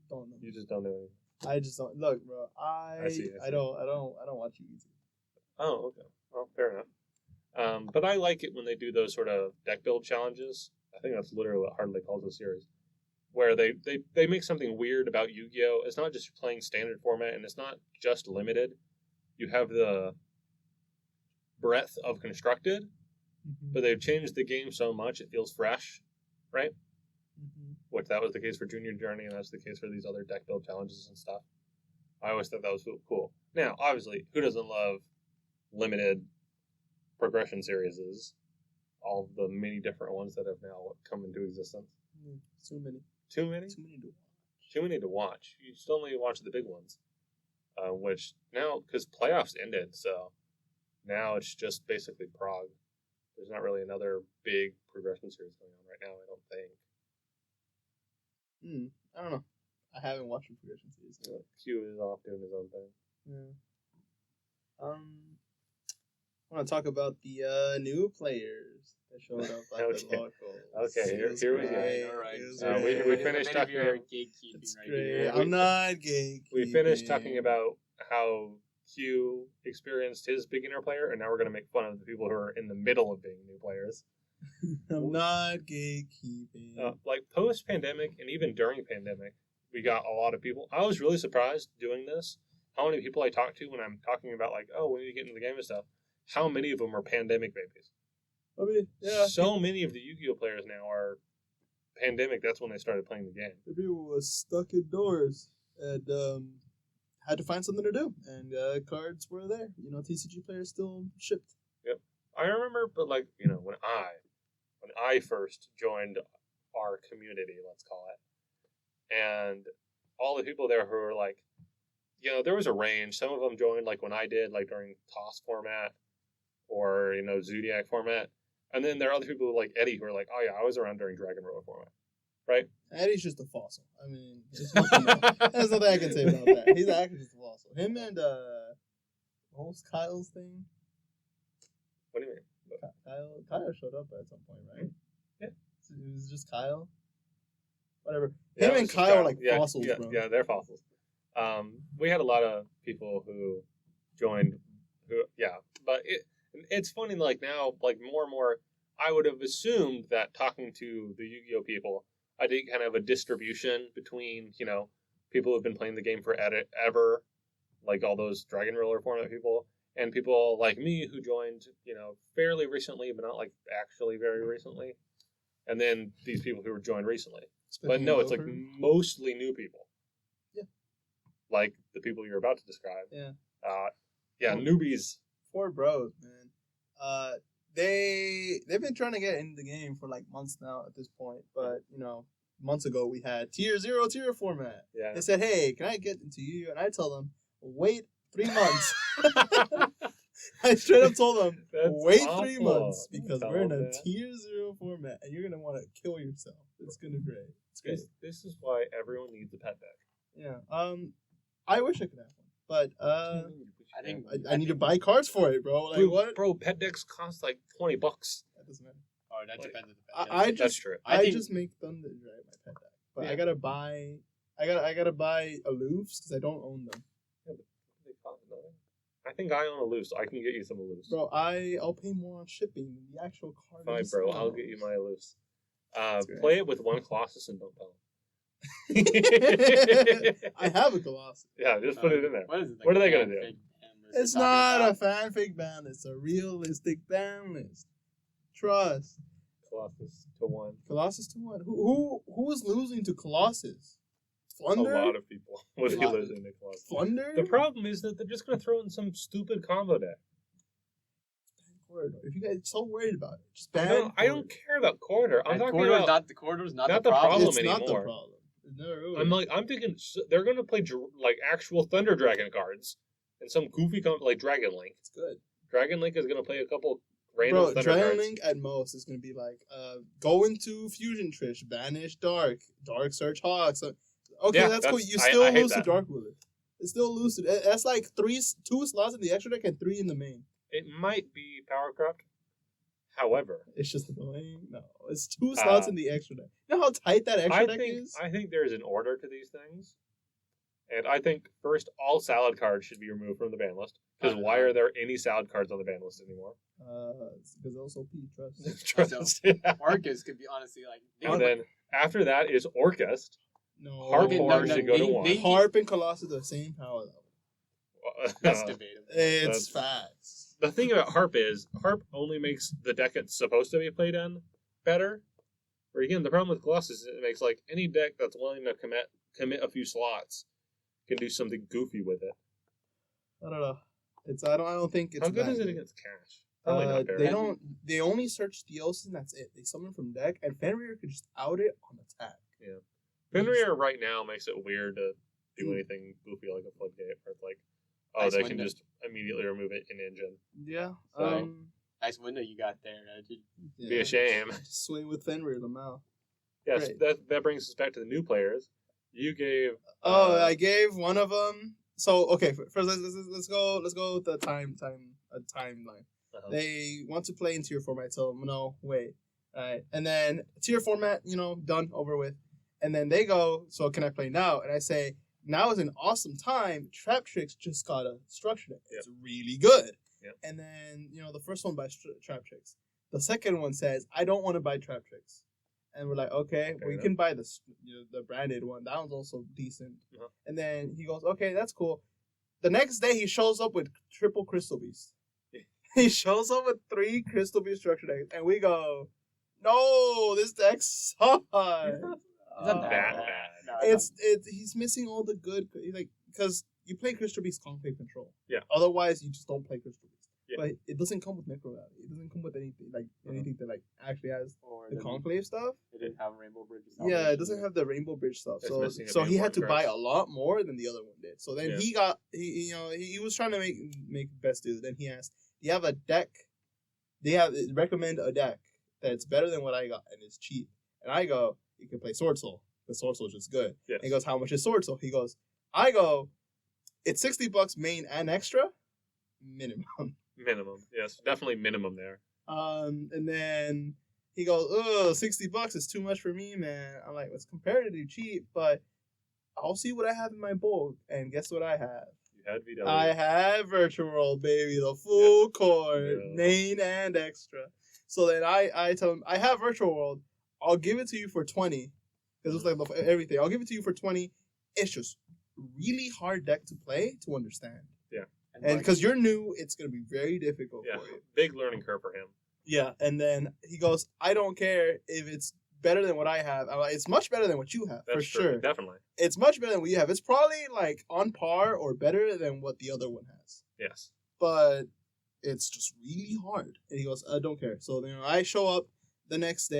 don't know. You just don't know anything. I just don't look, bro. I see. I don't watch YouTube. Oh, okay. Well, fair enough. But I like it when they do those sort of deck build challenges. I think that's literally what Hardly calls the series, where they make something weird about Yu-Gi-Oh! It's not just playing standard format, and it's not just limited. You have the breadth of constructed, Mm-hmm. but they've changed the game so much it feels fresh, right? Mm-hmm. Which that was the case for Junior Journey, and that's the case for these other deck build challenges and stuff. I always thought that was cool. Now, obviously, who doesn't love limited progression series? All of the many different ones that have now come into existence. Too many. Too many? Too many to watch. Too many to watch. You still only watch the big ones. Which now, because playoffs ended, so now it's just basically Prague. There's not really another big progression series going on right now, I don't think. I don't know. I haven't watched the progression series. Q is off doing his own thing. Yeah. I want to talk about the new players that showed up at Okay. the locals. Okay, here we go. All right. It was we great. finished talking about. gatekeeping It's right great. here. I'm not gatekeeping. We finished talking about how Q experienced his beginner player, and now we're going to make fun of the people who are in the middle of being new players. I'm not gatekeeping. Like post-pandemic and even during pandemic, we got a lot of people. I was really surprised doing this, how many people I talked to when I'm talking about like, oh, when you get into the game and stuff, how many of them are pandemic babies. I mean, yeah. So many of the Yu-Gi-Oh players now are pandemic. That's when they started playing the game. The people were stuck indoors. and had to find something to do. And cards were there. TCG players still shipped. Yep. I remember, but when I first joined our community, let's call it, and all the people there who were like, there was a range. Some of them joined when I did, during TOS format or Zodiac format, and then there are other people like Eddie who are like, oh yeah, I was around during Dragon Roller format, right? Eddie's just a fossil. I mean, there's nothing I can say about that. He's actually just a fossil. Him and what was Kyle's thing? What do you mean? Kyle showed up at some point, right? Yeah. So it was just Kyle. Whatever. Yeah, Him and Kyle are like fossils, yeah, bro. Yeah, they're fossils. We had a lot of people who joined. But it's funny. Now, more and more, I would have assumed that talking to the Yu-Gi-Oh people, I did kind of a distribution between people who've been playing the game forever, like all those Dragon Roller format people, and people like me who joined fairly recently, but not actually very recently, and then these people who were joined recently. But no, it's mostly new people. Yeah. Like the people you're about to describe. Yeah. Newbies. 4 bros, man. They've been trying to get into the game for months now at this point, but months ago we had tier 0 format. Yeah. They said, "Hey, can I get into you?" And I tell them, "Wait 3 months." I straight up told them, "Wait awful. 3 months because we're in a that. tier 0 format, and you're gonna want to kill yourself. It's gonna be great. It's great." This is why everyone needs a pet deck. Yeah. I wish I could have one, but I think I need to buy cards for it, bro. What? Bro, pet decks cost $20. That doesn't matter. Oh, that depends on the I pet. That's true. I just make Thunder Drive my pet deck, but Yeah. I gotta buy. I gotta buy Aloofs because I don't own them, I think I own a loose. I can get you some loose. bro. I'll pay more on shipping than the actual card. Fine, is. bro. I'll get you my loose. great. Play it with one Colossus and don't tell I have a Colossus. Yeah, just put it in there. What is it? What are they gonna do? fanfic ban list It's you're talking not about? a fanfic ban. It's a realistic ban list. Trust. Colossus to 1. Colossus to 1. Who is losing to Colossus? A Flunder? lot of people would be lot of- losing to Colossus. Flunder? The problem is that they're just going to throw in some stupid combo deck. Corridor. If you guys are so worried about it, just I ban don't Corridor. care about Corridor. I'm And talking Corridor's about. the Corridor's not not the the problem. It's not the anymore. problem. It never really I'm thinking they're going to play actual Thunder Dragon cards and some goofy like Dragon Link. It's good. Dragon Link is going to play a couple random Bro, Thunder Dragon cards. Link at most is going to be go into Fusion Trish, banish Dark Search Hawks. Okay, Yeah, that's cool. that's- You I still hate lose to that. Dark Wheeler. It's still lose to. That's 2 slots in the extra deck and 3 in the main. It might be Power Corrupt. However, It's just annoying. No, it's 2 slots in the extra deck. You know how tight that extra deck is? I think there's an order to these things. And I think, first, all salad cards should be removed from the ban list. Because why are there any salad cards on the ban list anymore? Because also P trust. Trust. Yeah. Orcus could be honestly And then, after that is Orcust. No, Harp Okay, Horror no, should go to they- 1. they- Harp and Colossus are the same power level. that's debatable. It's That's- facts. The thing about Harp is, Harp only makes the deck it's supposed to be played in better. Where again, the problem with Colossus is it makes any deck that's willing to commit a few slots can do something goofy with it. I don't know. I don't think it's How good that is it good. against Cash? Probably not very They good. don't. They only search Theosis and that's it. They summon from deck, and Fenrir could just out it on attack. Fenrir right now makes it weird to do anything goofy like a floodgate, where it's Nice they can window. just immediately remove it in engine. Yeah. So- Nice window you got there, dude. Be a shame. Swing with Fenrir Lamau. Yes, Great. that brings us back to the new players. You gave. I gave one of them. So okay, first let's go with the timeline. Uh-huh. They want to play in tier format. I tell them no, wait. Alright. And then tier format, done, over with. And then they go, so can I play now? And I say, now is an awesome time. Trap Tricks just got a structure deck. It's really good. Yep. And then, the first one buys Trap Tricks. The second one says, I don't want to buy Trap Tricks. And we're like, okay, we enough. can buy the branded one. That one's also decent. Uh-huh. And then he goes, okay, that's cool. The next day, he shows up with triple Crystal Beast. He shows up with 3 Crystal Beast structure decks. And we go, no, this deck sucks. It's not that That bad. bad. No, He's missing all the good, like, because you play Crystal Beast Conclave Control. Yeah. Otherwise, you just don't play Crystal Beast. Yeah. But it doesn't come with Necro Valley. It doesn't come with anything that like actually has Or the Conclave stuff. It didn't have Rainbow Bridge. Yeah, it doesn't have the Rainbow Bridge stuff. It's So missing a he big had to one, buy correct. a lot more than the other one did. So then Yeah. he was trying to make best do. Then he asked, "Do you have a deck? Recommend a deck that's better than what I got and it's cheap?" And I go, "You can play Sword Soul. The Sword Soul is just good." Yes. And he goes, "How much is Sword Soul?" It's $60 main and extra, minimum. Minimum. Yes, definitely minimum there. And then he goes, "Oh, $60 is too much for me, man." I'm like, "It's comparatively cheap, but I'll see what I have in my bowl." And guess what I have? You had VW. I have Virtual World, baby, the full core, Yeah. main and extra. So then I tell him, "I have Virtual World. I'll give it to you for 20, because it's like everything. I'll give it to you for 20. It's just really hard deck to play to understand. And because you're new, it's gonna be very difficult Yeah, for you." big learning curve for him. Yeah, and then he goes, "I don't care if it's better than what I have. I'm like, it's much better than what you have, That's for true, sure. definitely. It's much better than what you have. It's probably like on par or better than what the other one has. Yes. But it's just really hard." And he goes, "I don't care." So I show up the next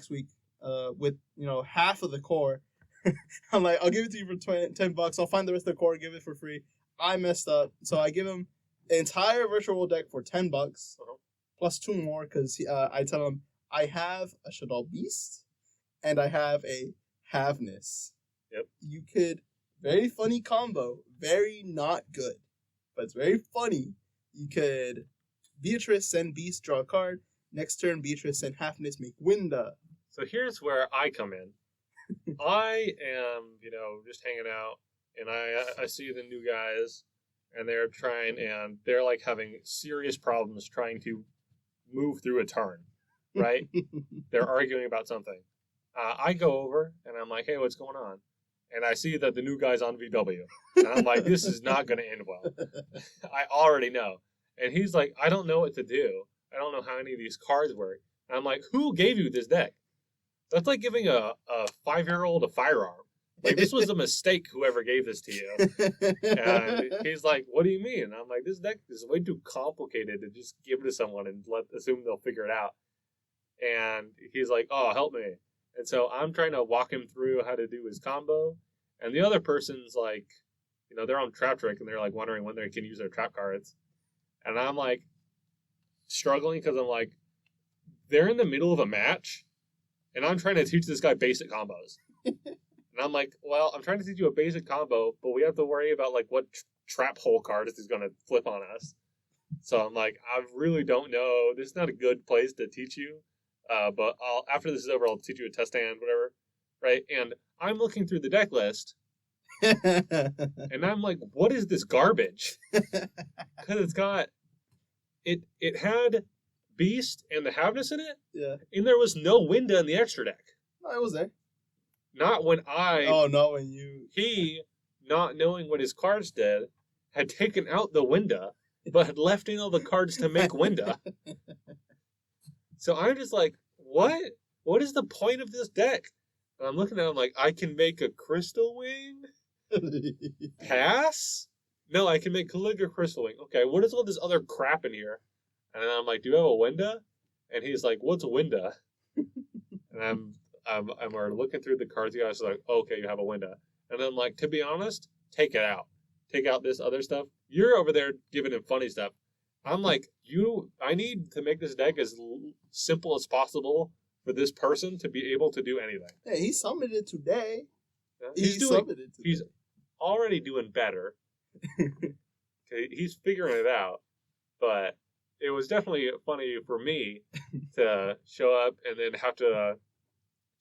week, with half of the core. I'm like, "I'll give it to you for $10. I'll find the rest of the core, give it for free." I messed up, so I give him the entire Virtual World deck for $10, plus 2 more, because I tell him I have a Shaddoll Beast and I have a Havness. Yep. You could, very funny combo, very not good, but it's very funny. You could Beatrice send Beast, draw a card. Next turn, Beatrice send Havness, make Winda. So here's where I come in. I am, just hanging out, and I see the new guys, and they're like having serious problems trying to move through a turn, right? They're arguing about something. I go over, and I'm like, "Hey, what's going on?" And I see that the new guy's on VW. And I'm like, this is not going to end well. I already know. And he's like, "I don't know what to do. I don't know how any of these cards work." And I'm like, "Who gave you this deck?" That's like giving a 5-year-old a firearm. Like, this was a mistake, whoever gave this to you. And he's like, "What do you mean?" And I'm like, "This deck is way too complicated to just give to someone and assume they'll figure it out." And he's like, "Oh, help me." And so I'm trying to walk him through how to do his combo. And the other person's like, they're on Trap Trick, and they're like wondering when they can use their trap cards. And I'm like struggling because I'm like, they're in the middle of a match, and I'm trying to teach this guy basic combos. And I'm like, well, I'm trying to teach you a basic combo, but we have to worry about like what trap hole card is going to flip on us. So I'm like, I really don't know. This is not a good place to teach you. But after this is over, I'll teach you a test hand, whatever. Right? And I'm looking through the deck list, and I'm like, what is this garbage? Because it had Beast and the Havness in it, Yeah. and there was no Winda in the extra deck. No, it was there. Not when I... Oh, no, when you... He, not knowing what his cards did, had taken out the Winda, but had left in all the cards to make Winda. So I'm just like, what? What is the point of this deck? And I'm looking at him like, I can make a Crystal Wing? Pass? No, I can make Caligula Crystal Wing. Okay, what is all this other crap in here? And I'm like, do you have a Winda? And he's like, what's a Winda? And we're looking through the cards. The guy's like, okay, you have a Winda. And I'm like, to be honest, take it out. Take out this other stuff. You're over there giving him funny stuff. I'm like, I need to make this deck as simple as possible for this person to be able to do anything. Hey, he summoned it today. Yeah? He's already doing better. He's figuring it out. But it was definitely funny for me to show up and then have to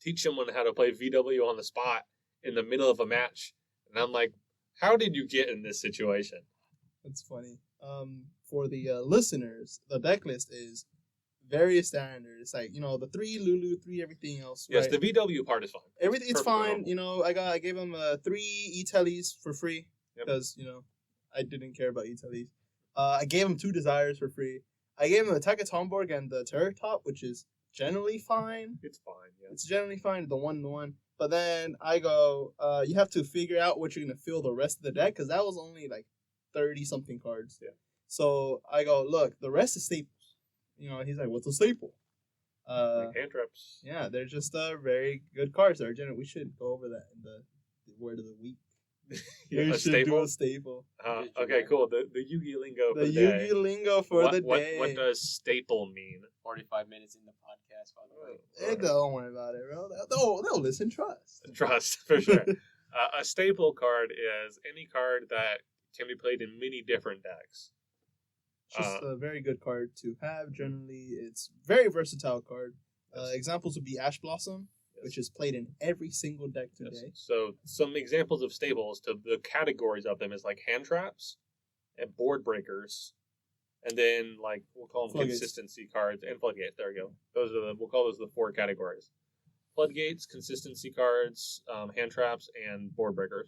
teach someone how to play VW on the spot in the middle of a match. And I'm like, how did you get in this situation? That's funny. For the listeners, the deck list is very standard. It's like, the 3 Lulu, 3 everything else. Yes, right? the VW part is fine. Everything, it's Perfect. fine. I gave him 3 E-Tellies for free because, Yep. I didn't care about E-Tellies. I gave him 2 Desires for free. I gave him the Taka Tomborg and the Terror Top, which is generally fine. It's fine, yeah. It's generally fine, the one. But then I go, you have to figure out what you're gonna fill the rest of the deck because that was only like 30 something cards. Yeah. So I go, look, the rest is staples. He's like, what's a staple? Like hand traps. Yeah, they're just very good cards. We should go over that in the word of the week. Yeah, we a should staple? do a staple. Okay, cool. The Yu-Gi lingo for The the day. Yu-Gi lingo for the What, day. what does staple mean? 45 minutes in the podcast, by the way. Don't worry about it, bro. They'll listen. Trust. Trust, for sure. A staple card is any card that can be played in many different decks. Just a very good card to have. Generally, it's very versatile card. Examples would be Ash Blossom, which is played in every single deck today. Yes. So some examples of staples to the categories of them is like hand traps and board breakers, and then like we'll call them Floodgates. consistency cards and floodgates. There we go. We'll call those the 4 categories: floodgates, consistency cards, hand traps, and board breakers.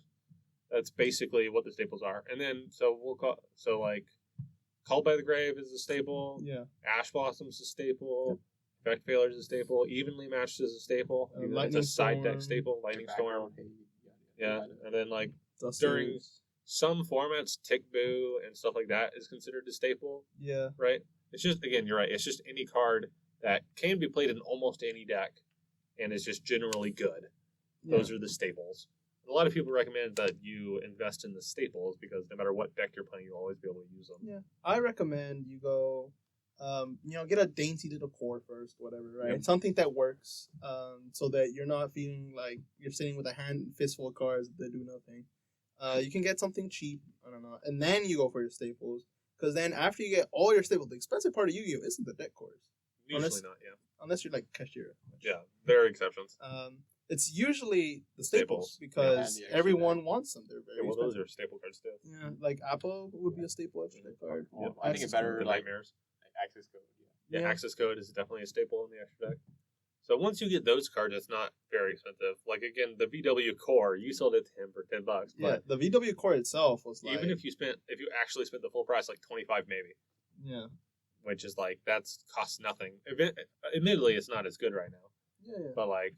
That's basically what the staples are. And then Called by the Grave is a staple. Yeah. Ash Blossom's a staple. Effect Failure is a staple. Evenly Matched is a staple. It's Lightning a side deck Storm. staple. Lightning Storm. Yeah. And then like Dusters. during some formats, Tick Boo and stuff like that is considered a staple, Yeah. right? It's just, again, you're right. It's just any card that can be played in almost any deck and is just generally good. Those are the staples. A lot of people recommend that you invest in the staples because no matter what deck you're playing, you'll always be able to use them. Yeah. I recommend you go, get a dainty little core first, whatever, right? Yep. Something that works, so that you're not feeling like you're sitting with a fistful of cards that do nothing. You can get something cheap, I don't know, and then you go for your staples. Because then after you get all your staples, the expensive part of Yu-Gi-Oh! Isn't the deck cores. Usually not, yeah. Unless you're like cashier. Yeah, there are exceptions. It's usually the staples Staples. because Yeah, and the extra everyone deck. wants them. They're very Yeah, well, those expensive. are staple cards too. Yeah, like Apple would be a staple extra deck card. Well, Yep. I think it's better The like Nightmares. access code. Yeah, Yeah. Access Code is definitely a staple in the extra deck. So once you get those cards, it's not very expensive. Like again, the VW Core, you sold it to him for $10. Yeah, But the VW core itself was like even if you actually spent the full price, like 25 maybe, yeah, which is like that's costs nothing. Admittedly, it's not as good right now. yeah. But like,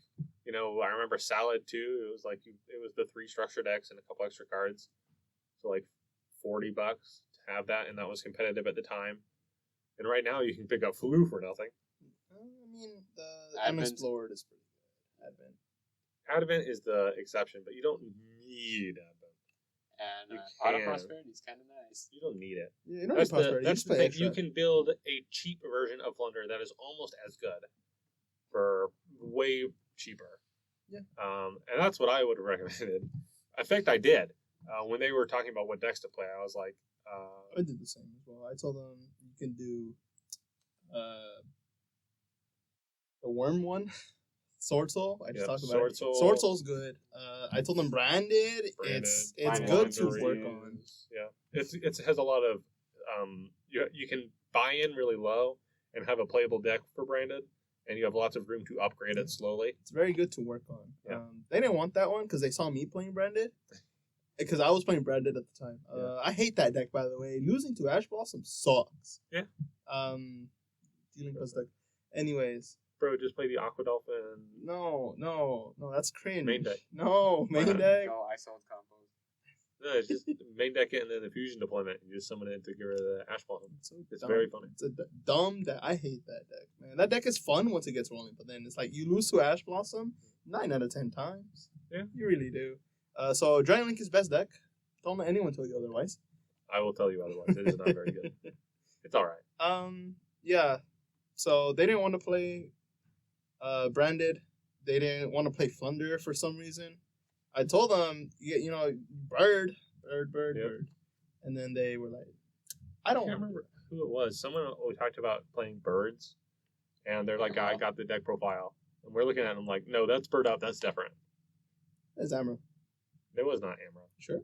I remember Salad too. It was like it was the 3 structure decks and a couple extra cards, so like $40 to have that, and that was competitive at the time. And right now, you can pick up Flu for nothing. I mean, the Advent. Unexplored is pretty good. Advent. Advent is the exception, but you don't need Advent. And You Auto can. Prosperity is kind of nice. You don't need it. Yeah, you don't That's need prosperity. that's you the just pay thing. extra. You can build a cheap version of Flunder that is almost as good for way cheaper. Yeah. And that's what I would have recommended. In fact, I did. When they were talking about what decks to play, I was like, I did the same as well. I told them you can do the worm one, Sword Soul. I just Yep, talked about Sword it. Soul. Sword Soul's good. I told them branded. It's Branded, good to Wanderers. work on. Yeah, it has a lot of you can buy in really low and have a playable deck for branded, and you have lots of room to upgrade it slowly. It's very good to work on. Yeah. They didn't want that one because they saw me playing branded. Because I was playing branded at the time. I hate that deck, by the way. Losing to Ash Blossom sucks. Yeah. Dealing with deck. Anyways. Bro, just play the Aqua Dolphin. No, that's cringe. Main deck. No, main deck. No, I sold combos. No, it's just main deck it and then the fusion deployment. You just summon it to get rid of the Ash Blossom. So It's dumb. very funny. It's a dumb deck. I hate that deck, man. That deck is fun once it gets rolling, but then it's like you lose to Ash Blossom 9 out of 10 times. Yeah. You really do. So Giant Link is best deck. Don't let anyone tell you otherwise. I will tell you otherwise. It is not very good. It's all right. Yeah. So they didn't want to play branded. They didn't want to play Flunder for some reason. I told them, bird. Yep. And then they were like, I don't I can't remember who it was. Someone we talked about playing birds, and they're like, I got the deck profile. And we're looking at them like, no, that's bird up. That's different. It's Amro. It was not Amro. Sure.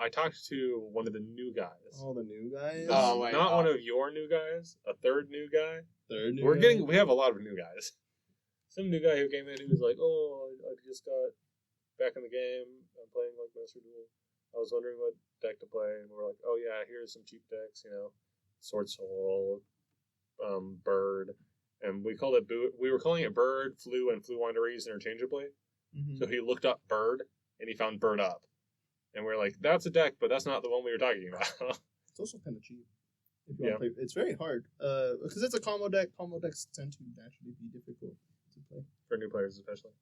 I talked to one of the new guys. All the new guys. Oh, wait, Not one of your new guys, a third new guy. Third new We have a lot of new guys. Some new guy who came in who was like, oh, I just got back in the game. I'm playing like Master Duel. I was wondering what deck to play, and we're like, oh yeah, here's some cheap decks, Sword Soul, Bird, and we called it we were calling it Bird, Flu, and Flu Wanderers interchangeably, Mhm. So he looked up bird, and he found bird up. And we're like, that's a deck, but that's not the one we were talking about. It's also kind of cheap. If you want to play, it's very hard. Because it's a combo deck. Combo decks tend to naturally be difficult to play. For new players, especially.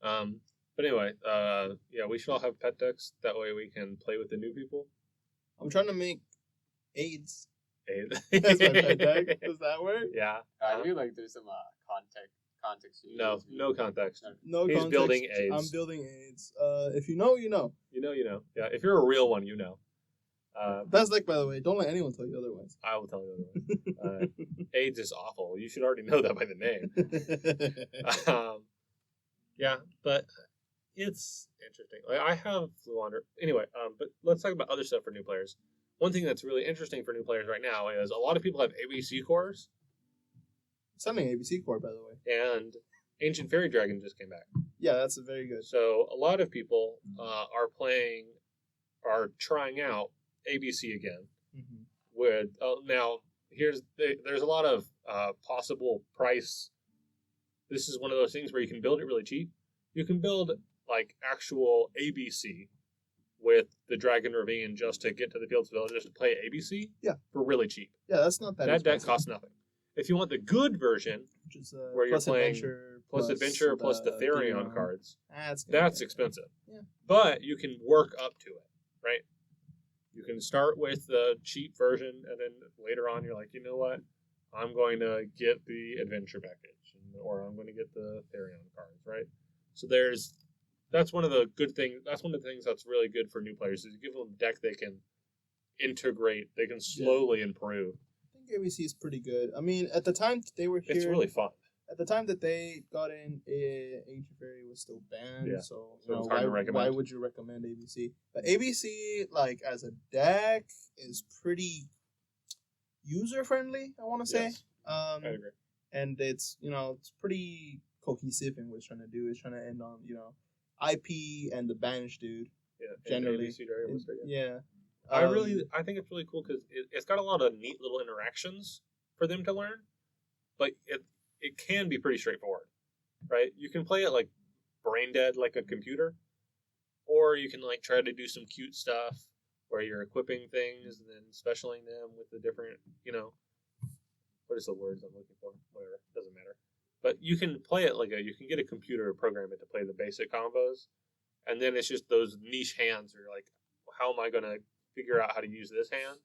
But anyway, yeah, we should all have pet decks. That way we can play with the new people. I'm trying to make AIDS. AIDS. That's my pet deck. Does that work? Yeah. I feel like there's some context here. No context. No He's context. building AIDS. I'm building AIDS. If you know, you know. You know. Yeah, if you're a real one, you know. Best deck, by the way. Don't let anyone tell you otherwise. I will tell you otherwise. AIDS is awful. You should already know that by the name. Yeah, but it's interesting. Like, I have Blue Wander. Anyway, but let's talk about other stuff for new players. One thing that's really interesting for new players right now is a lot of people have ABC cores. Sending ABC core, by the way. And Ancient Fairy Dragon just came back. Yeah, that's a very good. So a lot of people are trying out ABC again. Mm-hmm. With now, there's a lot of possible price. This is one of those things where you can build it really cheap. You can build like actual ABC with the Dragon Ravine just to get to the Fields Village, just to play ABC. Yeah, for really cheap. Yeah, that's not that. That deck costs nothing. If you want the good version, which is where you're playing adventure plus the Therion cards, that's expensive. Yeah, but you can work up to it, right? You can start with the cheap version, and then later on, you're like, you know what? I'm going to get the adventure package, or I'm going to get the Therion cards, right? So that's one of the good things. That's one of the things that's really good for new players is you give them a deck they can integrate, they can slowly improve. I think ABC is pretty good. I mean, at the time they were here, it's really fun. At the time that they got in, Ancient Fairy was still banned, so it's hard to recommend. Why would you recommend ABC? But ABC, like as a deck, is pretty user friendly. I want to say. Yes, I agree. And it's it's pretty cohesive in what it's trying to do. It's trying to end on IP and the banished dude. Yeah, generally. ABC Dragon yeah. I think it's really cool because it's got a lot of neat little interactions for them to learn, but it can be pretty straightforward, right? You can play it like brain dead, like a computer, or you can like try to do some cute stuff where you're equipping things and then specialing them with the different, what is the words I'm looking for? Whatever, doesn't matter. But you can play it you can get a computer to program it to play the basic combos, and then it's just those niche hands where you're like, how am I going to figure out how to use this hand?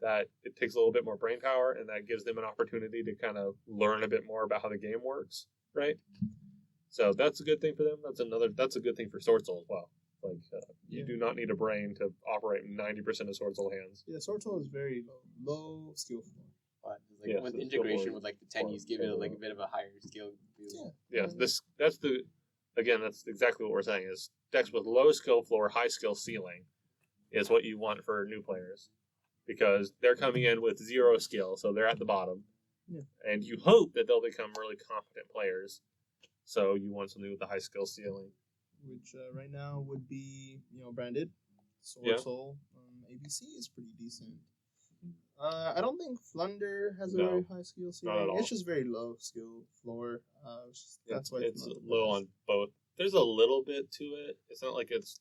That it takes a little bit more brain power, and that gives them an opportunity to kind of learn a bit more about how the game works, right? So that's a good thing for them. That's a good thing for Sword Soul as well. You do not need a brain to operate 90% of Sword Soul hands. Yeah, Sword Soul is very low skill floor. But with integration with the 10, you give it a bit of a higher skill. Yeah, that's exactly what we're saying is decks with low skill floor, high skill ceiling is what you want for new players. Because they're coming in with 0 skill, so they're at the bottom. Yeah. And you hope that they'll become really competent players. So you want something with a high skill ceiling. Which right now would be, branded. Sword Soul. ABC is pretty decent. I don't think Flunder has a very high skill ceiling. Not at all. It's just very low skill floor. That's why it's low on both. There's a little bit to it. It's not like it's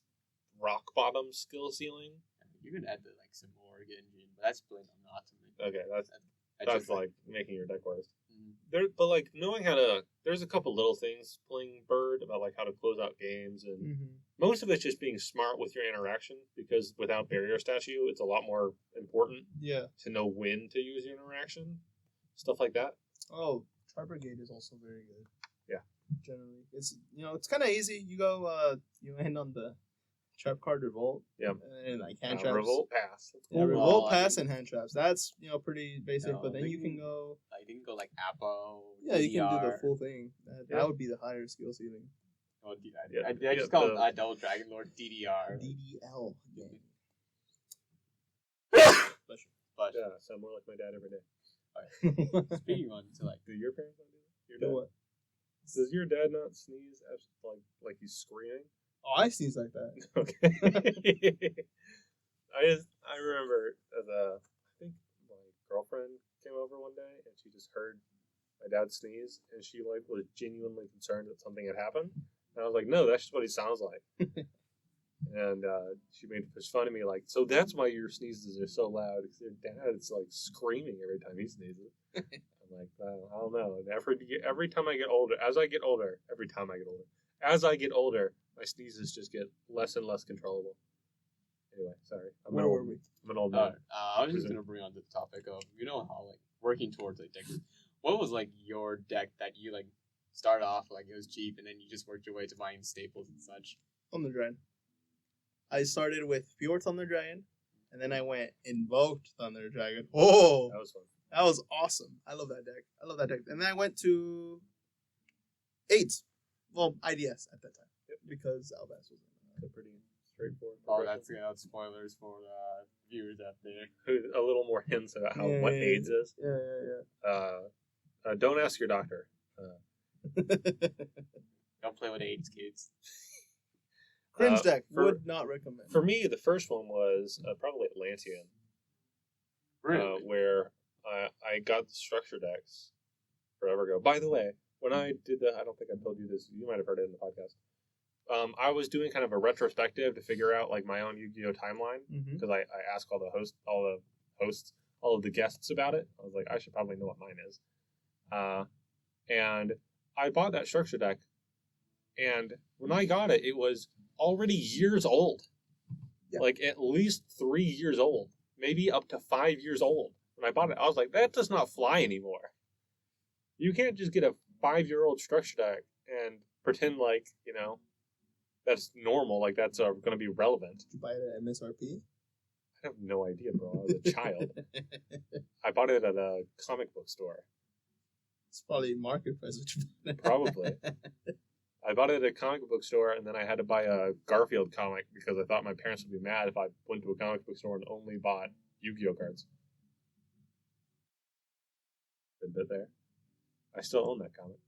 rock bottom skill ceiling. You can add some more engine, but that's playing on Okay, that's like making your deck worse. Mm-hmm. But knowing how to, there's a couple little things playing Bird about how to close out games, and most of it's just being smart with your interaction, because without Barrier Statue, it's a lot more important. To know when to use your interaction, stuff like that. Oh, Tri-Brigade is also very good. Yeah, generally it's it's kind of easy. You go, you end on the Trap card Revolt. Yeah. And hand traps. Revolt Pass. Yeah, Revolt Pass and hand traps. That's pretty basic. But then you can go. You can go Apo. Yeah, you can do the full thing. That would be the higher skill ceiling. Oh, I just called Double Dragon Lord DDR. DDL. But yeah, so more like my dad every day. Right. Speaking on to do your parents not do that? Your dad? Do what? Does your dad not sneeze like he's screaming? Oh, I sneeze like that. Okay. I remember I think my girlfriend came over one day and she just heard my dad sneeze, and she was genuinely concerned that something had happened. And I was like, no, that's just what he sounds like. And she made fun of me, like, so that's why your sneezes are so loud. Because your dad's like screaming every time he sneezes. I'm like, I don't know. And every time I get older, as I get older, my sneezes just get less and less controllable. Anyway, sorry. Where were we? I'm an old man. I was just gonna bring on the topic of how like working towards like deck. What was like your deck that you like started off like it was cheap and then you just worked your way to buying staples and such? Thunder Dragon. I started with Pure Thunder Dragon, and then I went Invoked Thunder Dragon. Oh, That was fun. that was awesome. I love that deck. And then I went to 8. Well, IDS at that time. Because Albas was They're pretty straightforward. Oh, that's spoilers for the viewers out there. A little more hints about what AIDS is. Don't ask your doctor. Don't play with AIDS, kids. Cringe deck. Would not recommend. For me, the first one was probably Atlantean. Really? Where I got the structure decks forever ago. By the way, when I did I don't think I told you this. You might have heard it in the podcast. I was doing kind of a retrospective to figure out like my own Yu-Gi-Oh timeline because I asked all of the guests about it. I was like, I should probably know what mine is. And I bought that structure deck, and when I got it, it was already years old. Yeah. Like at least 3 years old, maybe up to 5 years old. When I bought it, I was like, that does not fly anymore. You can't just get a 5-year-old structure deck and pretend like, that's normal, like that's going to be relevant. Did you buy it at MSRP? I have no idea, bro. I was a child. I bought it at a comic book store. It's probably market price. Probably. I bought it at a comic book store, and then I had to buy a Garfield comic because I thought my parents would be mad if I went to a comic book store and only bought Yu-Gi-Oh cards. Good bit there. I still own that comic.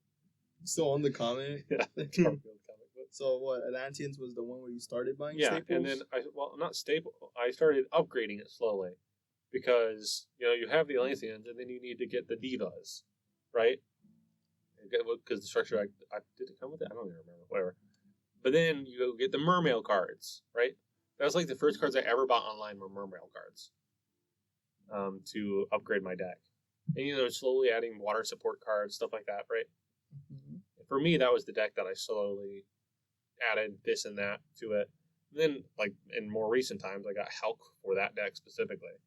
Still own the comic? Yeah, Garfield comic book. So what, Atlanteans was the one where you started buying staples? And then, not staple, I started upgrading it slowly because, you have the Atlanteans, and then you need to get the Divas, right? Because the structure, did it come with it? I don't even remember. Whatever. But then you go get the Mermail cards, right? That was like the first cards I ever bought online were Mermail cards to upgrade my deck. And, slowly adding water support cards, stuff like that, right? Mm-hmm. For me, that was the deck that I slowly added this and that to it. And then, like, in more recent times, I got Hulk for that deck specifically,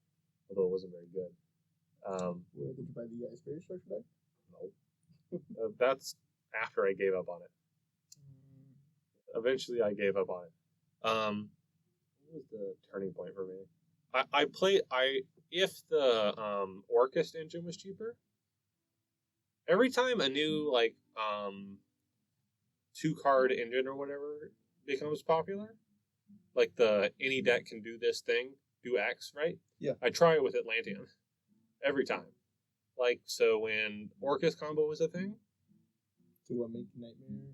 although it wasn't very good. Where did you buy the Ice Fairy structure deck? Nope. That's after I gave up on it. Eventually, I gave up on it. What was the turning point for me? If the Orcust engine was cheaper, every time a new 2-card engine or whatever becomes popular, like the any deck can do this thing, do X, right? Yeah. I try it with Atlantean every time. Like, so when Orcust combo was a thing. To what, make Nightmare?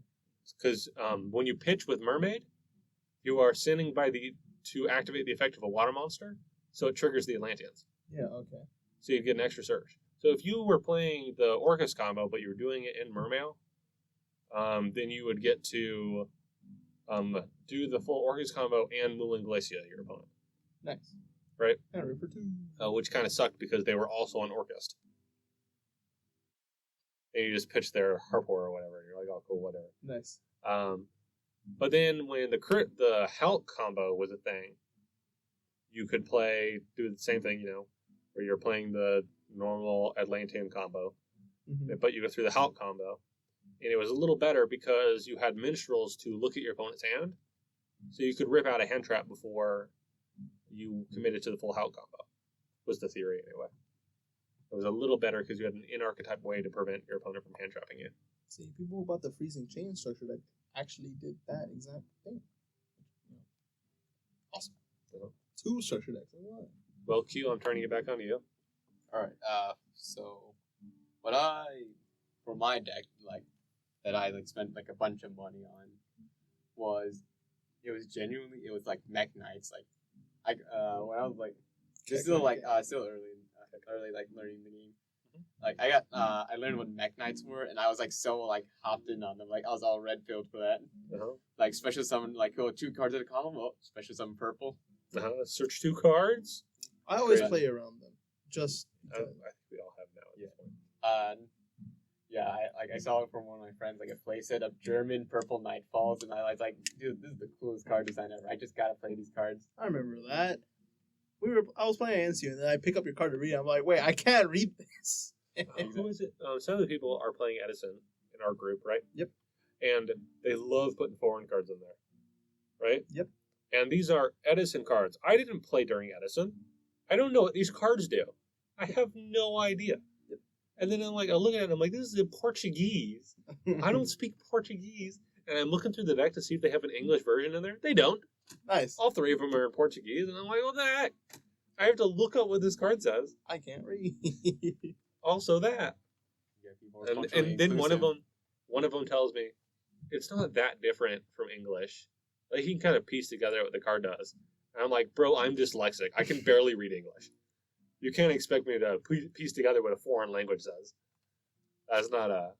Because when you pitch with Mermaid, you are sending to activate the effect of a water monster, so it triggers the Atlanteans. Yeah, okay. So you get an extra surge. So if you were playing the Orcust combo, but you were doing it in Mermail, then you would get to do the full Orcust combo and Moulin Glacia, your opponent. Nice. Right? And Ripper 2. Which kind of sucked because they were also on Orcust. And you just pitch their Harpor or whatever, and you're like, oh, cool, whatever. Nice. But then when the Hulk combo was a thing, you could do the same thing, where you're playing the normal Atlantean combo, but you go through the Hulk combo, and it was a little better because you had minstrels to look at your opponent's hand, so you could rip out a hand trap before you committed to the full Hulk combo, was the theory anyway. It was a little better because you had an in-archetype way to prevent your opponent from hand trapping you. See, people about the freezing chain structure that actually did that exact thing. Awesome. 2 structure decks. Well, Q, I'm turning it back on to you. Alright, so for my deck, that I spent a bunch of money on was Mech Knights. When I was still early learning the game. Like I learned what mech knights were, and I was like so like hopped in on them. Like I was all red pilled for that. Like special summon, like 2 cards at a column. Oh, special summon purple. Search 2 cards. I always Great. play around them. Just I think we all have now at this point. Yeah, I saw it from one of my friends, like a playset of German purple Nightfalls, and I was like, dude, this is the coolest card design ever. I just gotta play these cards. I remember that. I was playing against you, and then I pick up your card to read. I'm like, wait, I can't read this. Who is it? Some of the people are playing Edison in our group, right? Yep. And they love putting foreign cards in there, right? Yep. And these are Edison cards. I didn't play during Edison. I don't know what these cards do. I have no idea. Yep. And then I'm looking at it, I'm like, this is in Portuguese. I don't speak Portuguese. And I'm looking through the deck to see if they have an English version in there. They don't. Nice. All 3 of them are in Portuguese. And I'm like, what the heck? I have to look up what this card says. I can't read. Also that. And then one of them tells me it's not that different from English. Like, he can kind of piece together what the card does. And I'm like, bro, I'm dyslexic. I can barely read English. You can't expect me to piece together what a foreign language says. That's not a...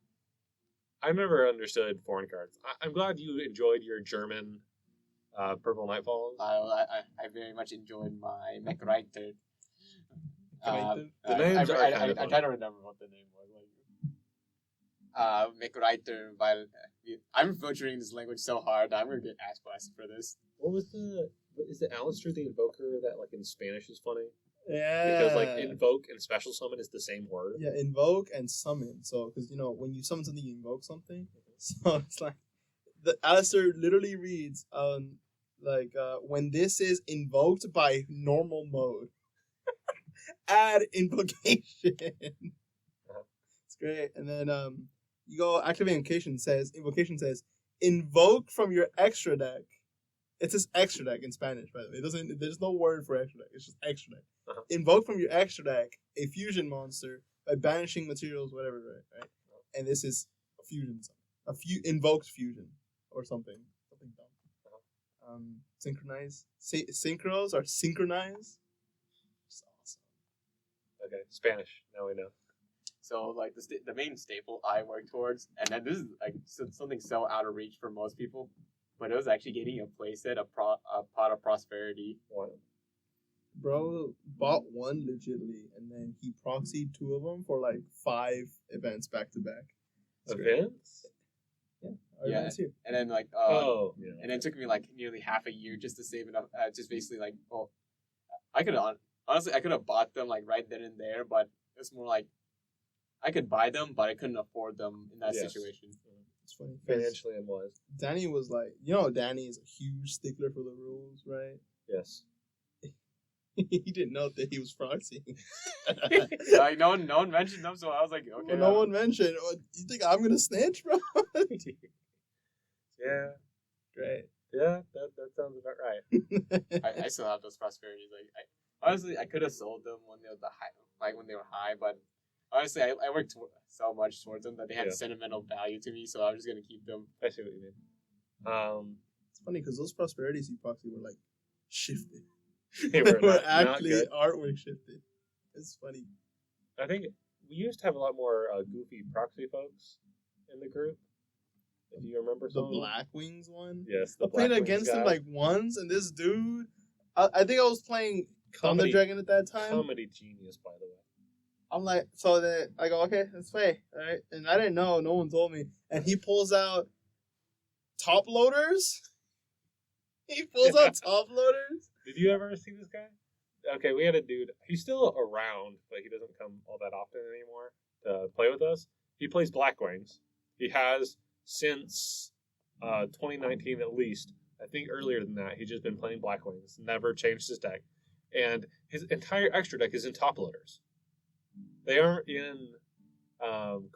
I've never understood foreign cards. I'm glad you enjoyed your German Purple Nightfalls. I very much enjoyed my MechWriter. The names are kind of I try to remember what the name was. MechWriter, while I'm butchering this language so hard, I'm gonna get ass blasted for this. Is it Alistair the Invoker that, like, in Spanish is funny? Yeah. Because, like, invoke and special summon is the same word. Yeah, invoke and summon. So, because, when you summon something, you invoke something. So, it's like, the Alistair literally reads, when this is invoked by normal mode, add invocation. It's great. And then, you go activate invocation says, invoke from your extra deck. It says extra deck in Spanish, by the way. There's no word for extra deck. It's just extra deck. Invoke from your extra deck a fusion monster by banishing materials, whatever, right? And this is a fusion, invoked fusion or something dumb. Synchronize, synchros or synchronize. It's awesome. Okay, Spanish. Now we know. So, like, the main staple I work towards, and then this is like something so out of reach for most people, but it was actually getting a playset, a Pot of Prosperity. What? Bro bought one legitly, and then he proxied 2 of them for like 5 events back to back. Events? Yeah, events here. And then like yeah. And then it took me like nearly half a year just to save enough. Just basically like, well, I could have bought them like right then and there, but it's more like I could buy them, but I couldn't afford them in that situation. It's funny. Financially, it was. Danny was like, Danny is a huge stickler for the rules, right? Yes. He didn't know that he was proxying. Like no one mentioned them, so I was like, okay. Well, no one mentioned. You think I'm gonna snitch, bro? Yeah. Great. Yeah, that sounds about right. I still have those prosperities. Like, honestly, I could have sold them when they were high, but honestly, I worked so much towards them that they had sentimental value to me, so I'm just gonna keep them. I see what you mean. It's funny because those prosperities you proxy were like shifted. They were actually not good. artwork shifted. It's funny. I think we used to have a lot more goofy proxy folks in the group. If you remember The some. Black Wings one? Yes, I played against him like once, and this dude, I think I was playing Thunder Dragon at that time. Comedy genius, by the way. I'm like, so then I go, okay, let's play, alright? And I didn't know, no one told me. And he pulls out top loaders. He pulls out top loaders. Did you ever see this guy? Okay, we had a dude. He's still around, but he doesn't come all that often anymore to play with us. He plays Black Wings. He has since 2019 at least. I think earlier than that, he's just been playing Black Wings. Never changed his deck. And his entire extra deck is in top loaders. They aren't in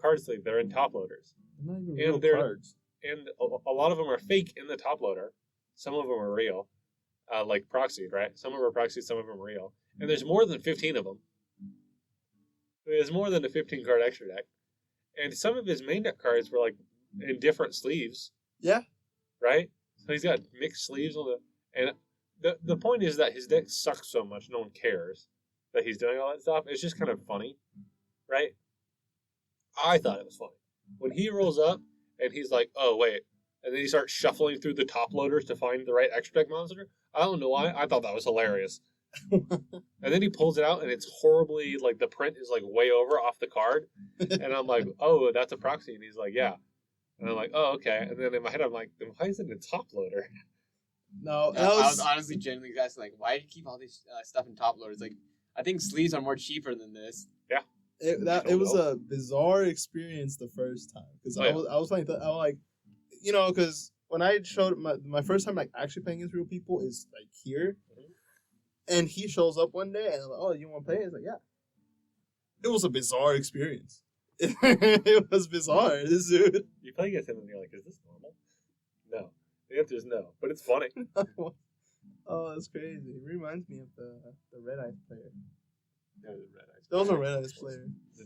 card sleeve. They're in top loaders. They're not even real cards. And a lot of them are fake in the top loader. Some of them are real. Like proxied, right? Some of them are proxied, some of them are real. And there's more than 15 of them. There's more than a 15-card extra deck. And some of his main deck cards were like in different sleeves. Yeah. Right? So he's got mixed sleeves on and the point is that his deck sucks so much no one cares that he's doing all that stuff. It's just kind of funny. Right? I thought it was funny. When he rolls up and he's like, oh, wait. And then he starts shuffling through the top loaders to find the right extra deck monster. I don't know why. I thought that was hilarious. And then he pulls it out and it's horribly, like, the print is, like, way over off the card. And I'm like, oh, that's a proxy. And he's like, yeah. And I'm like, oh, okay. And then in my head, I'm like, then why is it a top loader? No, I was honestly genuinely asking, like, why do you keep all this stuff in top loaders? Like, I think sleeves are more cheaper than this. Yeah. It was a bizarre experience the first time because I was playing. I was like, you know, because when I showed my first time like actually playing against real people is like here, and he shows up one day and I'm like, oh, you want to play? He's like, yeah. It was a bizarre experience. It was bizarre. This dude. You play against him and you're like, is this normal? No. The answer is no, but it's funny. Oh, that's crazy. It reminds me of the Red Eyes player. Yeah, the Red Eyes. That was a Red Eyes player. I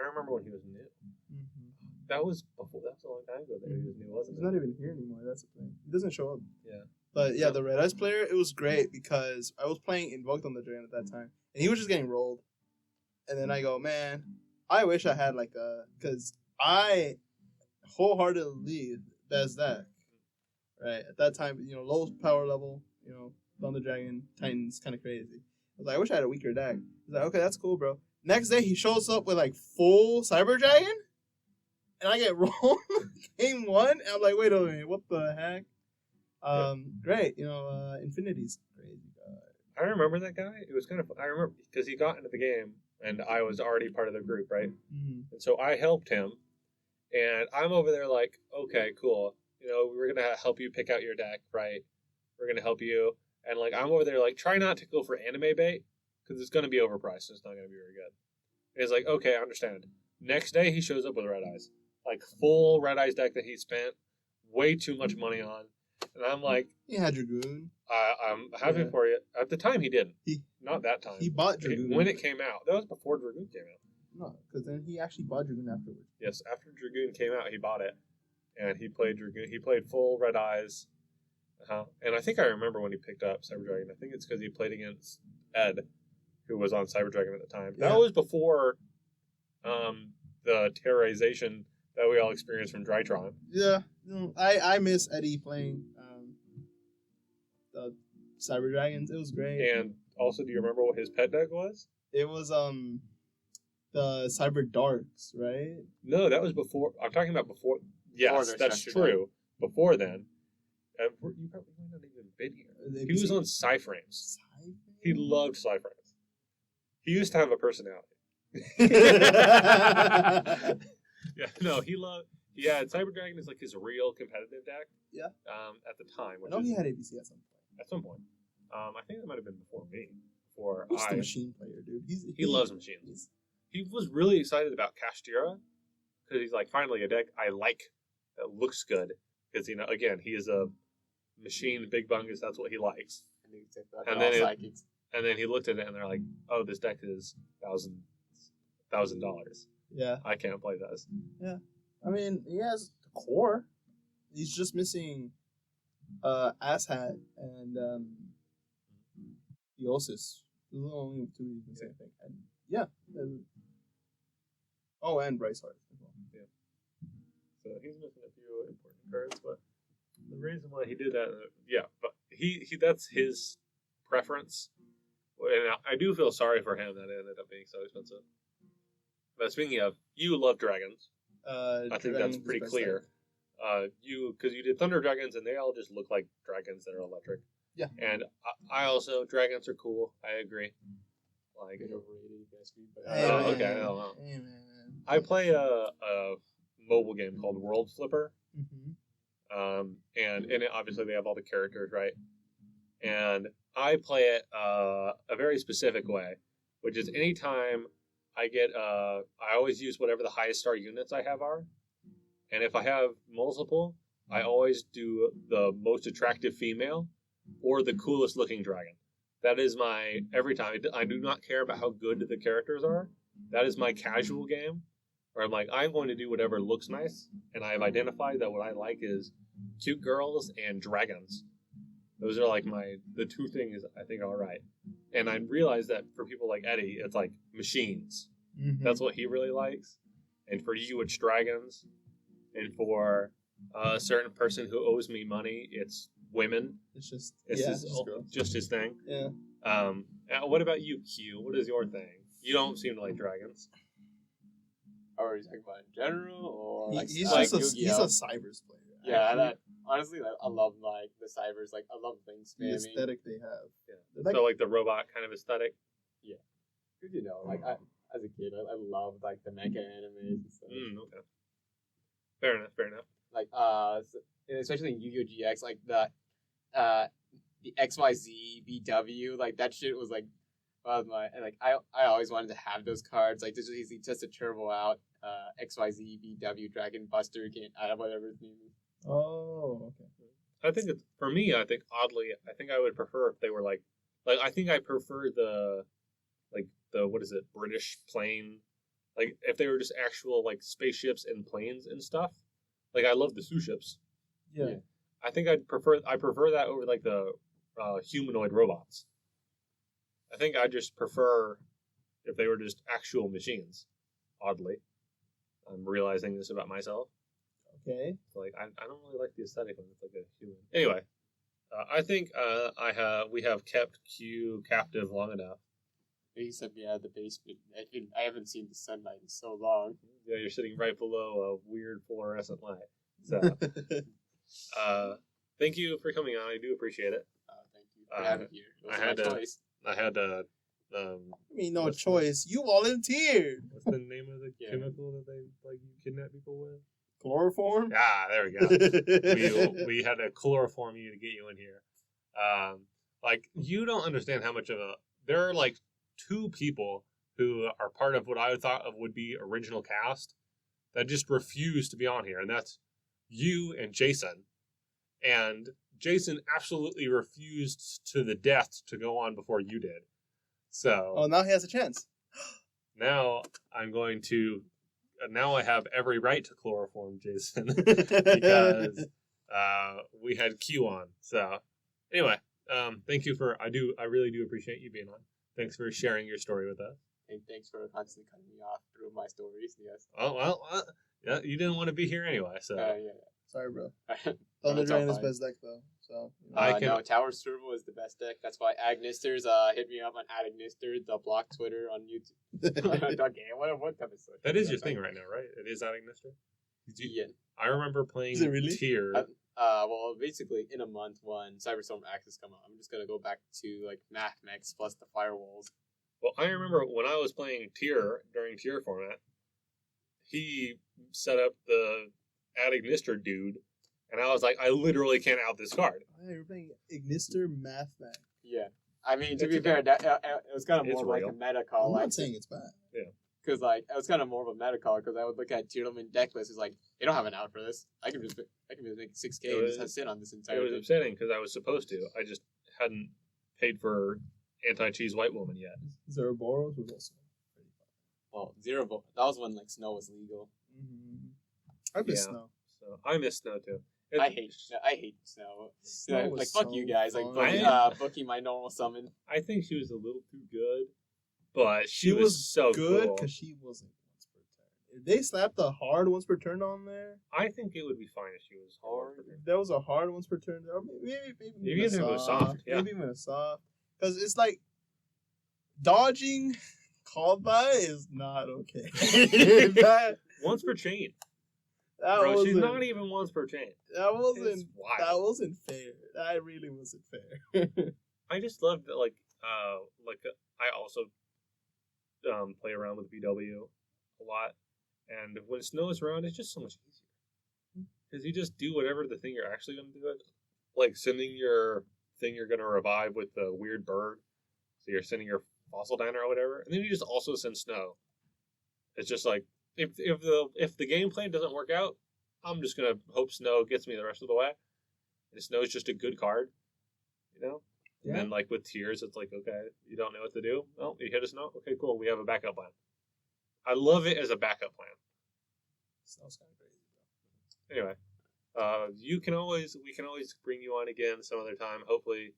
remember when he was new. Mm-hmm. That was a long time ago that he was new, wasn't He's it? not even here anymore. That's the thing. He doesn't show up. Yeah. But yeah, the Red Eyes player, it was great because I was playing Invoked on the Dragon at that time, and he was just getting rolled. And then I go, man, I wish I had like because I wholeheartedly best deck. Right at that time, you know, low power level, you know, Thunder Dragon, Titans, kind of crazy. I was like, I wish I had a weaker deck. He's like, okay, that's cool, bro. Next day, he shows up with like full Cyber Dragon, and I get rolled game one. And I'm like, wait a minute, what the heck? Great, you know, Infinity's crazy guy. I remember that guy. It was kind of. I remember because he got into the game, and I was already part of the group, right? Mm-hmm. And so I helped him, and I'm over there like, okay, cool. You know, we're gonna help you pick out your deck, right? We're gonna help you, and like I'm over there like, try not to go for anime bait because it's gonna be overpriced. It's not gonna be very good. And he's like, okay, I understand. Next day he shows up with Red Eyes, like full Red Eyes deck that he spent way too much money on, and I'm like, He had Dragoon. I'm happy for you. At the time, he didn't. Not that time. He bought Dragoon when it came out. That was before Dragoon came out. No, because then he actually bought Dragoon afterwards. Yes, after Dragoon came out, he bought it. And he played Dragoon. He played full Red Eyes. And I think I remember when he picked up Cyber Dragon. I think it's because he played against Ed, who was on Cyber Dragon at the time. Yeah. That was before the terrorization that we all experienced from Drytron. Yeah, I miss Eddie playing the Cyber Dragons. It was great. And also, do you remember what his pet deck was? It was the Cyber Darks, right? No, that was before. I'm talking about before. Yes, that's true. Before then, you probably might not even been here. He was on Cyframes. He loved Cyframes. He used to have a personality. Yeah, no, he loved. Yeah, Cyber Dragon is like his real competitive deck. Yeah. At the time, I know he had ABC at some point. At some point, I think that might have been before me. Before He's the machine player, dude. He loves machines. He was really excited about Kashtira because he's like, finally a deck I like that looks good. Because, you know, again, he is a machine, big bungus, that's what he likes. And then he looked at it and they're like, oh, this deck is $1,000. Yeah. I can't play this. Yeah. I mean, he has the core. He's just missing Asshat and Eosis. Those are the only two you can say, I think. And yeah. And Bryce Hart as well. Yeah. So he's missing a few important cards, but the reason why he did that, but he that's his preference. And I do feel sorry for him that it ended up being so expensive. But speaking of, you love dragons. I think that's pretty clear. Because you did Thunder Dragons, and they all just look like dragons that are electric. Yeah. And I also, dragons are cool. I agree. Like, overrated, but okay, I don't know. Hey, man. I play a mobile game called World Flipper. Mm-hmm. And in it, obviously, they have all the characters, right? And I play it a very specific way, which is anytime I get, I always use whatever the highest star units I have are. And if I have multiple, I always do the most attractive female or the coolest looking dragon. That is my, every time. I do not care about how good the characters are. That is my casual game. Where I'm like, I'm going to do whatever looks nice. And I've identified that what I like is cute girls and dragons. Those are like the two things I think are right. And I realize that for people like Eddie, it's like machines. Mm-hmm. That's what he really likes. and for you it's dragons, and for a certain person who owes me money, it's women. It's just It's girls. just his thing. Yeah. What about you, Q? What is your thing? You don't seem to like dragons. Or are you talking about in general, or like He's like just he's Yu-Gi-Oh? a cyberse player. Yeah, honestly, I love like the cybers. Like I love things The spamming. aesthetic they have. Yeah. Like, So like the robot kind of aesthetic. Cause you know, like as a kid, I loved like the mecha animes and stuff. Okay. Fair enough. Fair enough. Like especially in Yu-Gi-Oh! GX, like the XYZ BW, like that shit was like my like I always wanted to have those cards. Like this was easy just to turbo out XYZ BW Dragon Buster, whatever his name is. oh, okay. I think it's, for me, I think oddly, I think I would prefer if they were like I think I prefer the what is it, British plane, like if they were just actual like spaceships and planes and stuff. Like I love the Suships. Yeah. I think I prefer that over like the humanoid robots. I think I just prefer if they were just actual machines. Oddly, I'm realizing this about myself. Okay. Like I don't really like the aesthetic when it's like a human. Anyway, I think we have kept Q captive long enough. He sent me out of the basement. I haven't seen the sunlight in so long. Yeah, you're sitting right below a weird fluorescent light. So, thank you for coming on. I do appreciate it. Thank you for having me here. It was my choice. I had to. I mean, no choice. You volunteered. What's the name of the chemical that they like kidnap people with? Chloroform. Ah, there we go. we had to chloroform you to get you in here. Like you don't understand how much of a. There are like 2 people who are part of what I thought of would be original cast that just refuse to be on here, and that's you and Jason. And Jason absolutely refused to the death to go on before you did. So now he has a chance. now I'm going to. Now I have every right to chloroform Jason because we had Q on. So anyway, thank you for. I really do appreciate you being on. Thanks for sharing your story with us. And thanks for constantly cutting me off through my stories. Yes. Oh well, yeah, you didn't want to be here anyway, so. Yeah. Sorry, bro. No, Thunder it's all Dragon is fine. best deck though. So No, Tower Servo is the best deck. That's why Agnisters hit me up on @Agnister, the block Twitter on YouTube. Okay, what episode? That is your thing right now, right? It is adding Mister. Yeah. I remember playing Is it really? Tier. Well, basically, in a month when Cyberstorm Access come out, I'm just gonna go back to like Math Mechs plus the firewalls. Well, I remember when I was playing Tier during Tier format, he set up the Add Ignister dude, and I was like, I literally can't out this card. Hey, you're playing Ignister Math Mech. Yeah. I mean, to It's be fair, that it was kind of It's more of like real. a meta I'm call. not Like, saying it's bad. because like it was kind of more of a meta call because I would look at Tierleman deck list. It's like they don't have an out for this. I can just make 6K and just sit on this It entire was thing. upsetting because I was supposed to. I just hadn't paid for anti-cheese white woman yet. Zeroboros was also pretty fun. Well, Zero Vote. That was when like Snow was legal. Mm-hmm. I miss Yeah. Snow. So I miss Snow too. I hate Snow. Snow Yeah, was like fuck so you guys. Like fun. booking my normal summon. I think she was a little too good, but she was was so good cool. because she wasn't once per turn. If they slapped a hard once per turn on there, I think it would be fine if she was hard. if there was a hard once per turn, or maybe Maybe even a soft, yeah. maybe even a soft, because it's like dodging called by is not okay. that Once per chain. that Bro, she's wasn't not even once per chain. that It's wasn't wild. that wasn't fair. That really wasn't fair. I just love that, I also play around with BW a lot, and when Snow is around, it's just so much easier. Because you just do whatever the thing you're actually going to do it. Like sending your thing you're going to revive with the weird bird. So you're sending your fossil diner or whatever, and then you just also send Snow. It's just like, if the game plan doesn't work out, I'm just going to hope Snow gets me the rest of the way. And Snow's just a good card, you know? And then, like, with Tears, it's like, okay, you don't know what to do? Well, you hit a Snow? Okay, cool, we have a backup plan. I love it as a backup plan. Sounds kind of crazy, bro. Anyway, we can always bring you on again some other time. Hopefully,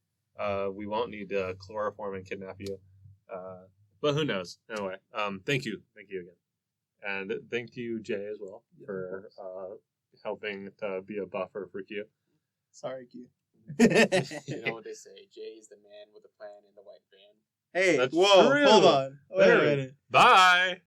we won't need to chloroform and kidnap you. But who knows? Anyway, thank you again. And thank you, Jay, as well, for helping to be a buffer for Q. Sorry, Q. You know what they say? Jay is the man with the plan in the white van. Hey, That's whoa, true. hold on. Wait a Very. minute. Bye.